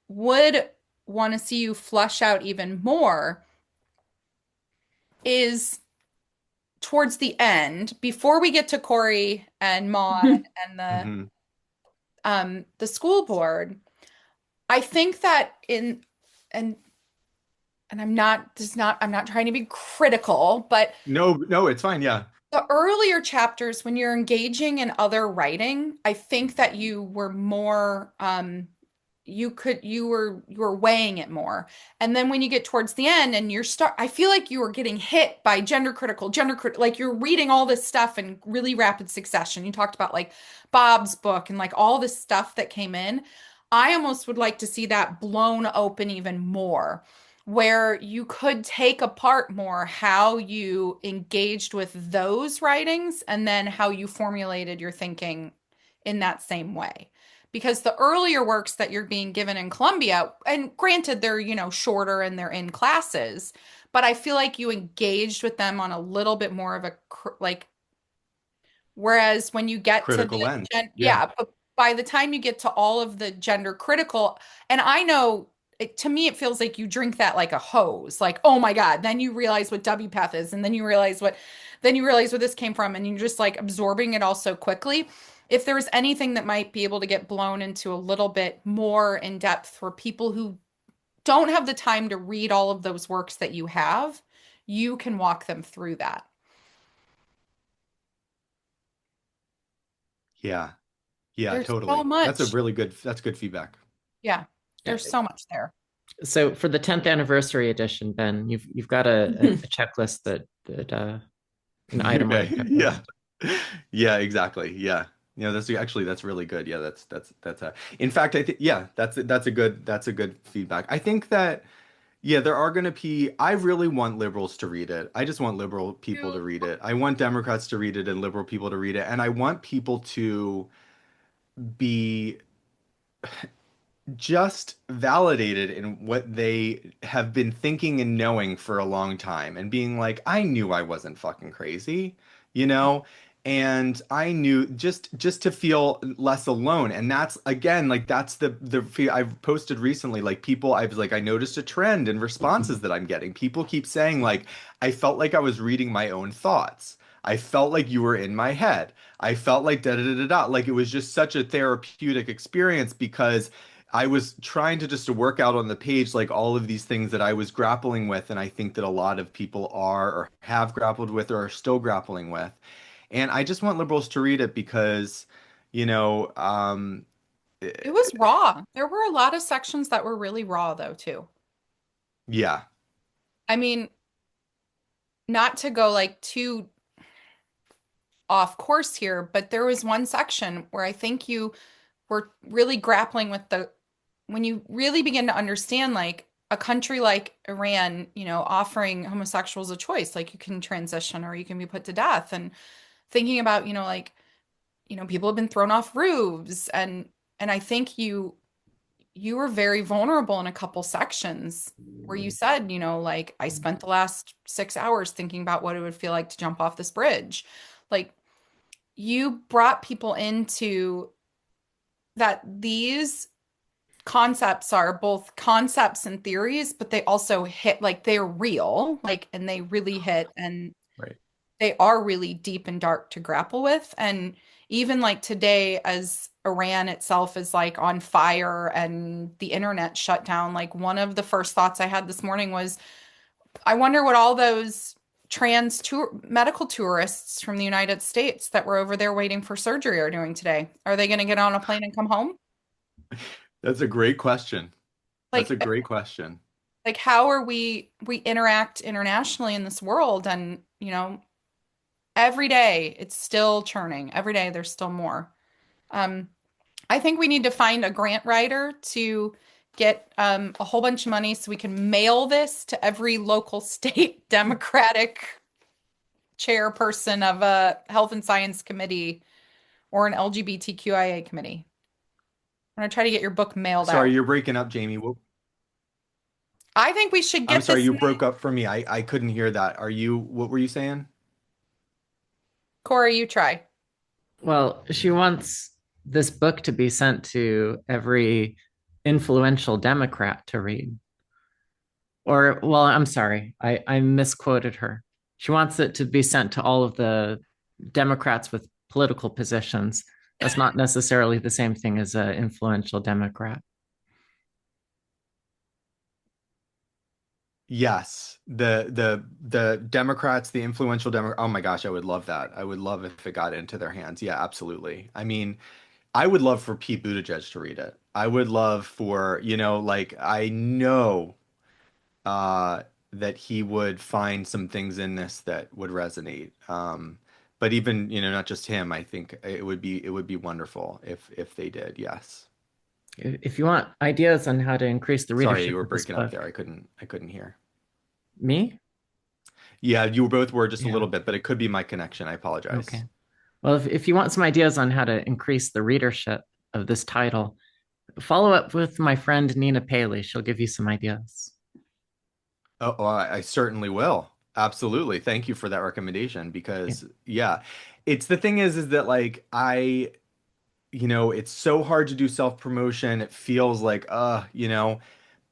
would want to see you flush out even more is towards the end, before we get to Corey and Maud and Mhm. the school board. I think that and I'm not trying to be critical, but No, no, it's fine. Yeah. the earlier chapters when you're engaging in other writing, I think that you were more you were weighing it more. And then when you get towards the end and I feel like you were getting hit by like you're reading all this stuff in really rapid succession. You talked about like Bob's book and like all this stuff that came in. I almost would like to see that blown open even more, where you could take apart more how you engaged with those writings and then how you formulated your thinking in that same way. Because the earlier works that you're being given in Columbia, and granted they're, shorter and they're in classes, but I feel like you engaged with them on a little bit more of like, whereas when you get to Critical lens. Yeah. yeah, but by the time you get to all of the gender critical, and I know to me it feels like you drink that like a hose, like, oh my God, then you realize what WPATH is, and then you realize where this came from, and you're just like absorbing it all so quickly. If there was anything that might be able to get blown into a little bit more in depth for people who don't have the time to read all of those works that you have, you can walk them through that. Yeah. Yeah, There's so totally. much. That's good feedback. Yeah, Yeah. there's so much there. So for the 10th anniversary edition, Ben, you've got a checklist that an item on the checklist. Yeah. Yeah, exactly. Yeah. That's really good. Yeah, in fact, I think yeah, that's a good feedback. I think that yeah, there are going to be I really want liberals to read it. I just want liberal people to read it. I want Democrats to read it and liberal people to read it, and I want people to be just validated in what they have been thinking and knowing for a long time and being like, I knew I wasn't fucking crazy, you know? And I knew just to feel less alone. And that's again, like that's the I've posted recently, like people I was like, I noticed a trend in responses that I'm getting. People keep saying like, I felt like I was reading my own thoughts. I felt like you were in my head. I felt like da da da da da. Like it was just such a therapeutic experience because I was trying to just to work out on the page like all of these things that I was grappling with, and I think that a lot of people are or have grappled with or are still grappling with. And I just want liberals to read it because, you know, It was raw. There were a lot of sections that were really raw, though, too. yeah, I mean, not to go like too off course here, but there was one section where I think you were really grappling with when you really begin to understand like a country like Iran, offering homosexuals a choice, like you can transition or you can be put to death, and thinking about, like, people have been thrown off roofs, and I think you were very vulnerable in a couple sections where you said, like, I spent the last 6 hours thinking about what it would feel like to jump off this bridge. Like, you brought people into that these concepts are both concepts and theories, but they also hit, like, they're real, like, and they really hit, and right. they are really deep and dark to grapple with. And even like today, as Iran itself is like on fire and the internet shut down, like one of the first thoughts I had this morning was, I wonder what all those medical tourists from the United States that were over there waiting for surgery are doing today. Are they going to get on a plane and come home? That's a great question. That's a Like, great question. like how are we interact internationally in this world? And, every day it's still churning. Every day there's still more. Um, I think we need to find a grant writer to get a whole bunch of money so we can mail this to every local state Democratic chairperson of a health and science committee or an LGBTQIA committee. I'm gonna try to get your book mailed Sorry, out. you're breaking up, Jamie. I think we should I'm get sorry, this. you broke up for me. I couldn't hear that. What were you saying? Corey, you try. Well, she wants this book to be sent to every influential Democrat to read. Or, well, I'm sorry, I misquoted her. She wants it to be sent to all of the Democrats with political positions. That's not necessarily the same thing as an influential Democrat. Yes, the Democrats, the influential Democrat. Oh my gosh, I would love that. I would love if it got into their hands. Yeah, absolutely. I mean, I would love for Pete Buttigieg to read it. I would love for, like I know uh that he would find some things in this that would resonate. But even, not just him, I think it would be wonderful if they did. Yes. If you want ideas on how to increase the Sorry, you readership were of this breaking up book, there. I couldn't hear. me? Yeah, you both were just a Yeah. little bit, but it could be my connection. I apologize. Okay. Well, if you want some ideas on how to increase the readership of this title, follow up with my friend Nina Paley. She'll give you some ideas. Oh, I certainly will. Absolutely. Thank you for that recommendation Yeah. because yeah, it's the thing is that like it's so hard to do self-promotion. It feels like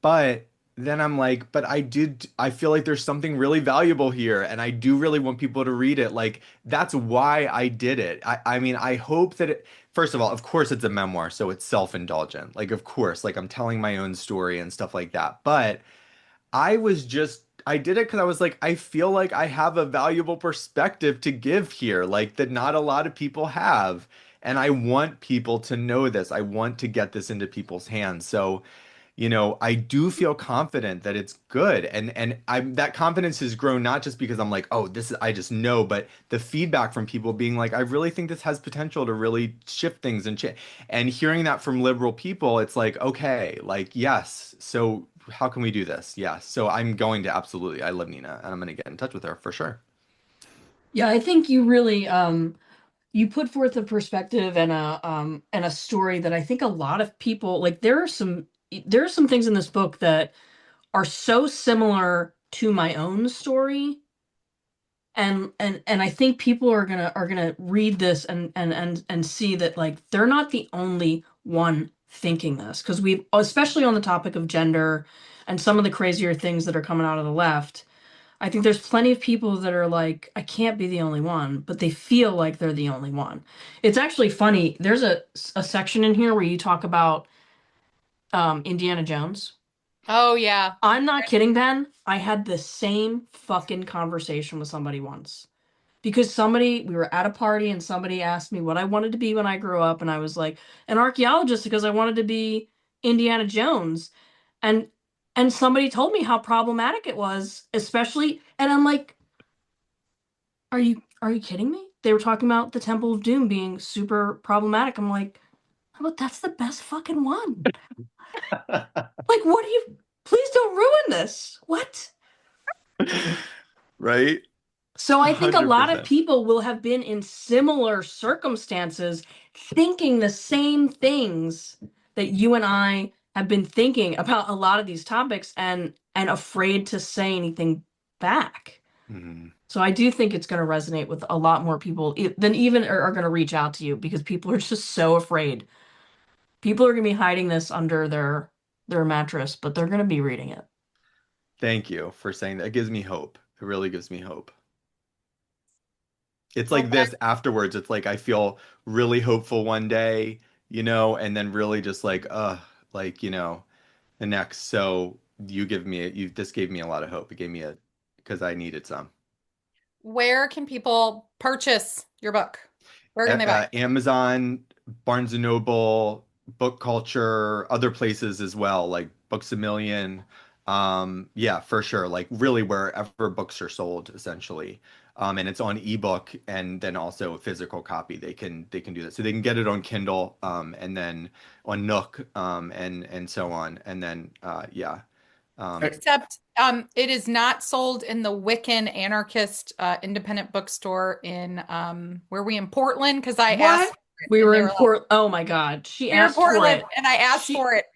but then I'm like, but I feel like there's something really valuable here and I do really want people to read it. Like that's why I did it. I mean, I hope that first of all, of course it's a memoir, so it's self-indulgent. Like of course, like I'm telling my own story and stuff like that. But I did it because I was like, I feel like I have a valuable perspective to give here, like that not a lot of people have. And I want people to know this. I want to get this into people's hands. So, I do feel confident that it's good. And that confidence has grown not just because I'm like, oh, this is I just know, but the feedback from people being like, I really think this has potential to really shift things and hearing that from liberal people, it's like, okay, like yes. So how can we do this? Yeah. So I'm going to absolutely. I love Nina, and I'm going to get in touch with her for sure. Yeah, I think you really you put forth a perspective and a story that I think a lot of people like. There are some things in this book that are so similar to my own story, and I think people are gonna read this and see that like they're not the only one thinking this, because we've, especially on the topic of gender and some of the crazier things that are coming out of the left. I think there's plenty of people that are like, I can't be the only one, but they feel like they're the only one. It's actually funny. There's a section in here where you talk about Indiana Jones. Oh yeah. I'm not kidding, Ben. I had the same fucking conversation with somebody once. Because we were at a party and somebody asked me what I wanted to be when I grew up, and I was like, an archaeologist because I wanted to be Indiana Jones. And somebody told me how problematic it was, especially, and I'm like, are you kidding me? They were talking about the Temple of Doom being super problematic. I'm like, but that's the best fucking one. Like, what do you please don't ruin this. What? Right? So I think a lot of 100%. people will have been in similar circumstances thinking the same things that you and I have been thinking about a lot of these topics and afraid to say anything back. Mhm. So I do think it's going to resonate with a lot more people than even are going to reach out to you because people are just so afraid. People are going to be hiding this under their mattress, but they're going to be reading it. Thank you for saying that. It gives me hope. It really gives me hope. It's Well, like this afterwards. It's like I feel really hopeful one day, and then really just like, the next. So this gave me a lot of hope. It gave me because I needed some. where can people purchase your book? Where can they buy? Amazon, Barnes and Noble, Book Culture, other places as well, like Books A Million. Yeah, for sure. Like really wherever books are sold, essentially. And it's on ebook and then also a physical copy. They can do that. So they can get it on Kindle, and then on Nook, and so on. And then yeah. Except it is not sold in the Wiccan anarchist independent bookstore in where we in Portland because I asked What? for it, We and were they in were like, Port. Oh my God. She "We're in asked for Portland," it. and I asked She for it.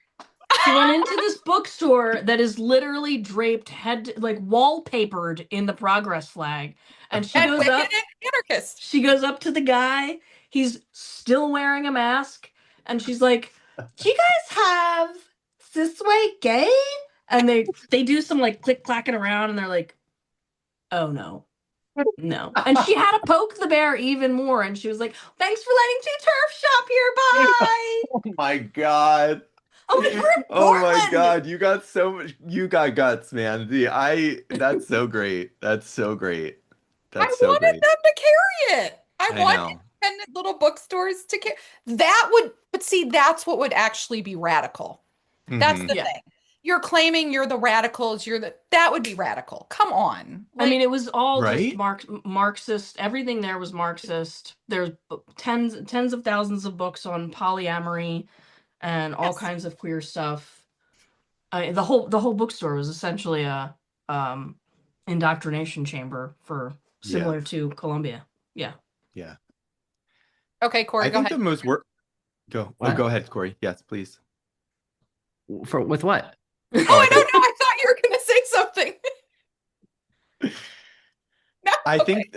she went into this bookstore that is literally draped like wallpapered in the progress flag. And And Wiccan anarchist. she goes up to the guy. He's still wearing a mask. And she's like, "Do you guys have Cis White Gay?" And they do some like click clacking around and they're like, "Oh no. No." And she had to poke the bear even more. And she was like, "Thanks for letting Two Turf shop here. Bye." Oh my God. I'm like, "We're in Oh my Portland." God, you got guts, man. That's so great. That's so great. I That's so wanted great. them to carry it. I I want know. independent little bookstores to carry. But see, that's what would actually be radical. That's Hmm. the Yeah. thing. You're claiming you're the radicals, that would be radical. Come on. I mean, Like, it was all just Right? Marxist. Everything there was Marxist. There's tens of thousands of books on polyamory and all yes. kinds of queer stuff. The whole bookstore was essentially a um, indoctrination chamber for Yeah. similar to Columbia. Yeah. Yeah. Okay, Corey, I go think ahead. the most work go. Oh, What? go ahead, Corey. Yes, please. With what? Oh, Oh, I don't know. I thought you were going to say something. No, I okay. think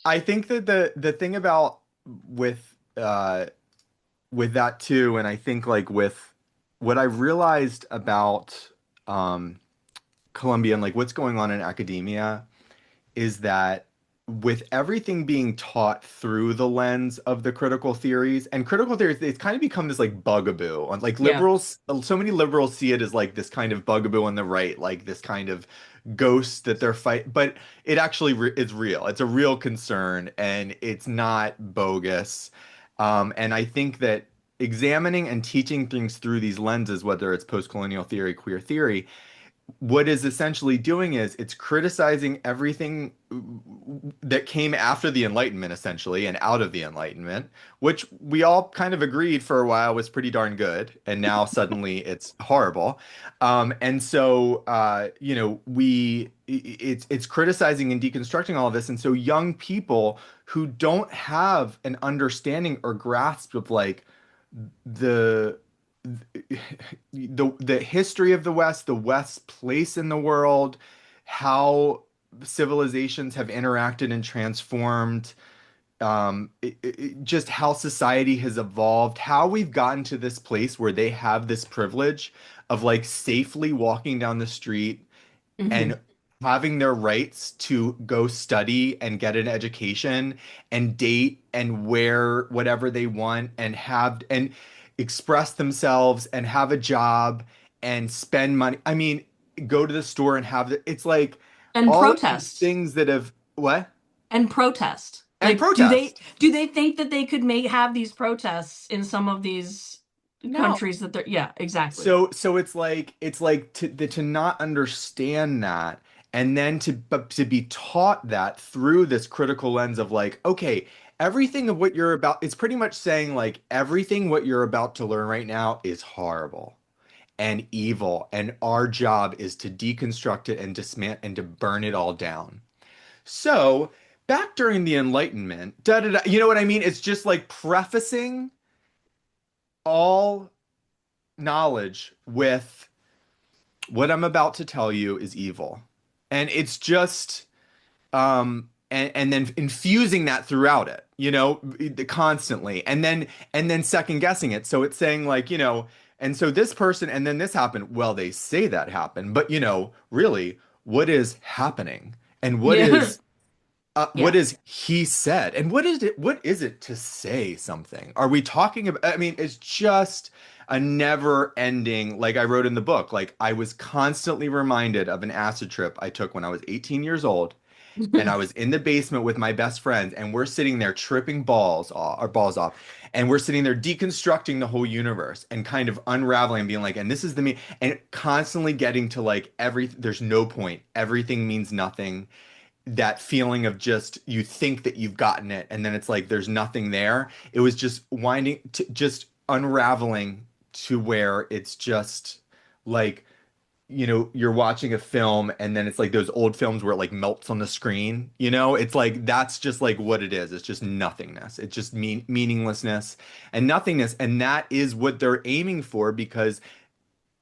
I think that the thing about with uh with that too, and I think like with what I realized about Columbia and like what's going on in academia is that with everything being taught through the lens of the critical theories and critical theories, it's kind of become this like bugaboo on like Yeah. liberals. So many liberals see it as like this kind of bugaboo on the right, like this kind of ghost that they're fight. But it actually is real. It's a real concern, and it's not bogus. And I think that examining and teaching things through these lenses, whether it's post-colonial theory, queer theory, what is essentially doing is it's criticizing everything that came after the Enlightenment, essentially, and out of the Enlightenment, which we all kind of agreed for a while was pretty darn good, and now suddenly it's horrible. And so, it's criticizing and deconstructing all of this, and so young people who don't have an understanding or grasp of like the the history of the West, the West's place in the world, how civilizations have interacted and transformed, just how society has evolved, how we've gotten to this place where they have this privilege of like safely walking down the street Hmm. and having their rights to go study and get an education and date and wear whatever they want and have and express themselves and have a job and spend money. I mean, go to the store and it's like And all of these protest. things that have what? And protest. And Like, do they protest. think that they could have these protests in some of these No. countries that they're, yeah, exactly. So it's like to not understand that, and then but to be taught that through this critical lens of like, okay, everything of what you're about, it's pretty much saying like everything what you're about to learn right now is horrible and evil, and our job is to deconstruct it and dismantle and to burn it all down. So back during the Enlightenment, you know what I mean? It's just like prefacing all knowledge with what I'm about to tell you is evil. And it's just and then infusing that throughout it, constantly. And then second guessing it. So it's saying like, and so this person and then this happened. Well, they say that happened, but really, what is happening? And what Yeah. is Yeah. what is he said? And what is it to say something? Are we talking about, I mean, it's just a never ending, like I wrote in the book, like I was constantly reminded of an acid trip I took when I was 18 years old. And I was in the basement with my best friends, and we're sitting there tripping balls off, and we're sitting there deconstructing the whole universe and kind of unraveling, being like, and this is the me, and constantly getting to like there's no point, everything means nothing, that feeling of just you think that you've gotten it and then it's like there's nothing there. It was just winding to just unraveling to where it's just like you're watching a film and then it's like those old films where it like melts on the screen. It's like that's just like what it is. It's just nothingness. It's just meaninglessness and nothingness, and that is what they're aiming for, because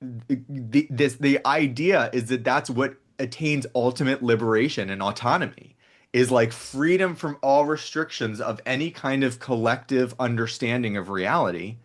the idea is that that's what attains ultimate liberation and autonomy, is like freedom from all restrictions of any kind of collective understanding of reality.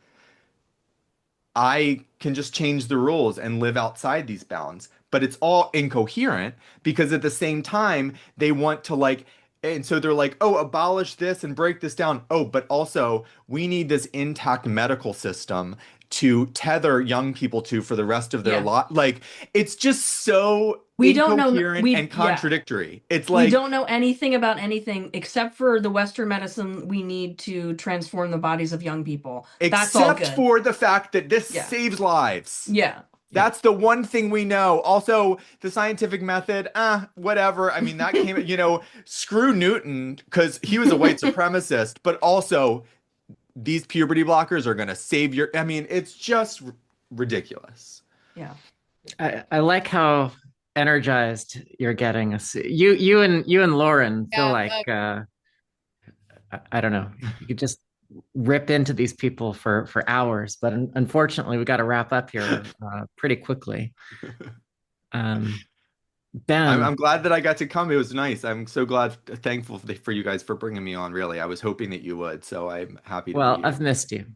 I can just change the rules and live outside these bounds. But it's all incoherent because at the same time, they want to like, and so they're like, oh, abolish this and break this down. Oh, but also we need this intact medical system to tether young people to for the rest of their Yeah. life. Like, it's just so We don't know, incoherent and yeah. contradictory. It's We like, don't know anything about anything except for the Western medicine we need to transform the bodies of young people. That's all except good. for the fact that this Yeah. saves lives. Yeah. That's the one thing we know. Also, the scientific method, whatever. I mean, that came, screw Newton because he was a white supremacist, but also these puberty blockers are going to save I mean, it's just ridiculous. Yeah. I like how energized you're getting us. You and Lauren feel Yeah, like I don't know. You could just rip into these people for hours, but unfortunately, we got to wrap up here pretty quickly. Ben, I'm glad that I got to come. It was nice. I'm so thankful for you guys for bringing me on. Really, I was hoping that you would, so I'm happy to be here. I've missed you.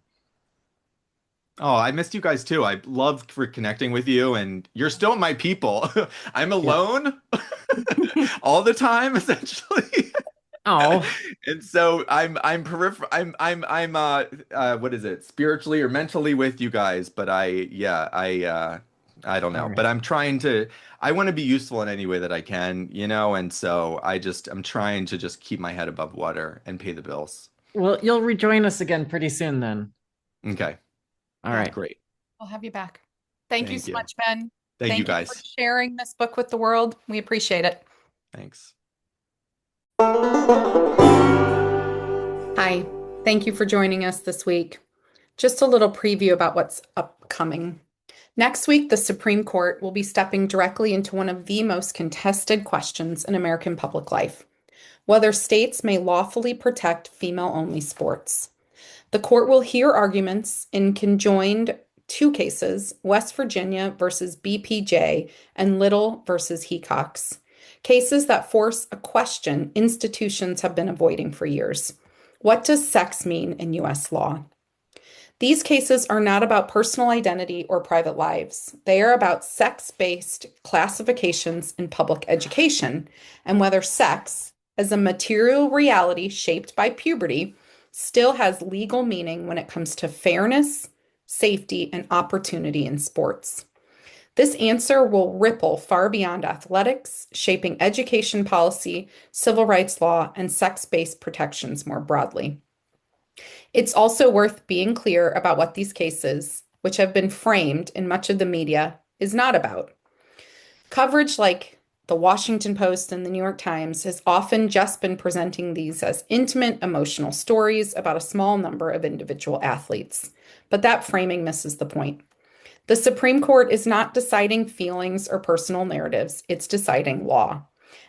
Oh, I missed you guys too. I loved for connecting with you, and you're still my people. I'm alone all the time, essentially. Oh, And so I'm peripheral. I'm what is it? Spiritually or mentally with you guys, but I don't know. All right. But I want to be useful in any way that I can, and so I'm trying to just keep my head above water and pay the bills. Well, you'll rejoin us again pretty soon then. Okay. All right. Great. We'll have you back. Thank you Thank so you. much, Ben. Thank you for guys. sharing this book with the world. We appreciate it. Thanks. Hi, thank you for joining us this week. Just a little preview about what's upcoming. Next week, the Supreme Court will be stepping directly into one of the most contested questions in American public life: whether states may lawfully protect female-only sports. The court will hear arguments in conjoined two cases, West Virginia versus BPJ and Little versus Hecox, cases that force a question institutions have been avoiding for years. What does sex mean in U.S. law? These cases are not about personal identity or private lives. They are about sex-based classifications in public education and whether sex, as a material reality shaped by puberty, still has legal meaning when it comes to fairness, safety, and opportunity in sports? This answer will ripple far beyond athletics, shaping education policy, civil rights law, and sex-based protections more broadly. It's also worth being clear about what these cases, which have been framed in much of the media, is not about. Coverage like the Washington Post and the New York Times has often just been presenting these as intimate, emotional stories about a small number of individual athletes. But that framing misses the point. The Supreme Court is not deciding feelings or personal narratives, it's deciding law.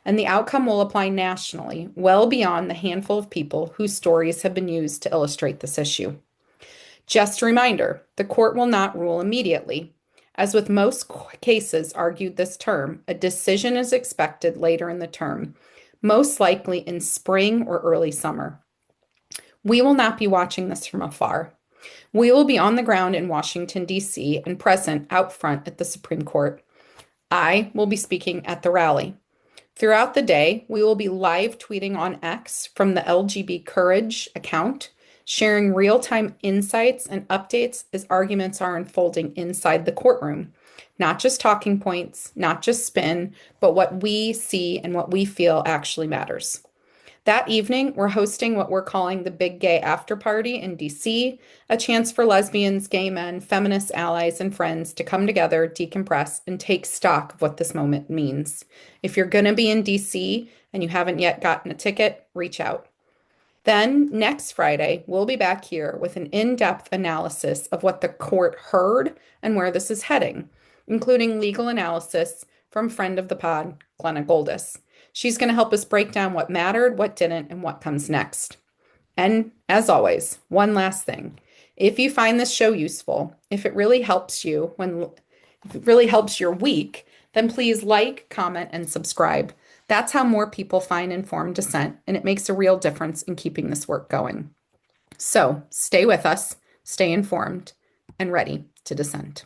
And the outcome will apply nationally, well beyond the handful of people whose stories have been used to illustrate this issue. Just a reminder, the court will not rule immediately. As with most cases argued this term, a decision is expected later in the term, most likely in spring or early summer. We will not be watching this from afar. We will be on the ground in Washington, D.C., and present out front at the Supreme Court. I will be speaking at the rally. Throughout the day, we will be live tweeting on X from the LGB Courage account, sharing real-time insights and updates as arguments are unfolding inside the courtroom. Not just talking points, not just spin, but what we see and what we feel actually matters. That evening, we're hosting what we're calling the Big Gay After Party in DC, a chance for lesbians, gay men, feminist allies, and friends to come together, decompress, and take stock of what this moment means. If you're going to be in DC and you haven't yet gotten a ticket, reach out. Then, next Friday, we'll be back here with an in-depth analysis of what the court heard and where this is heading, including legal analysis from friend of the pod, Glenna Goldis. She's going to help us break down what mattered, what didn't, and what comes next. And as always, one last thing. If you find this show useful, if it really helps you, if it really helps your week, then please like, comment, and subscribe. That's how more people find Informed Dissent, and it makes a real difference in keeping this work going. So stay with us, stay informed, and ready to dissent.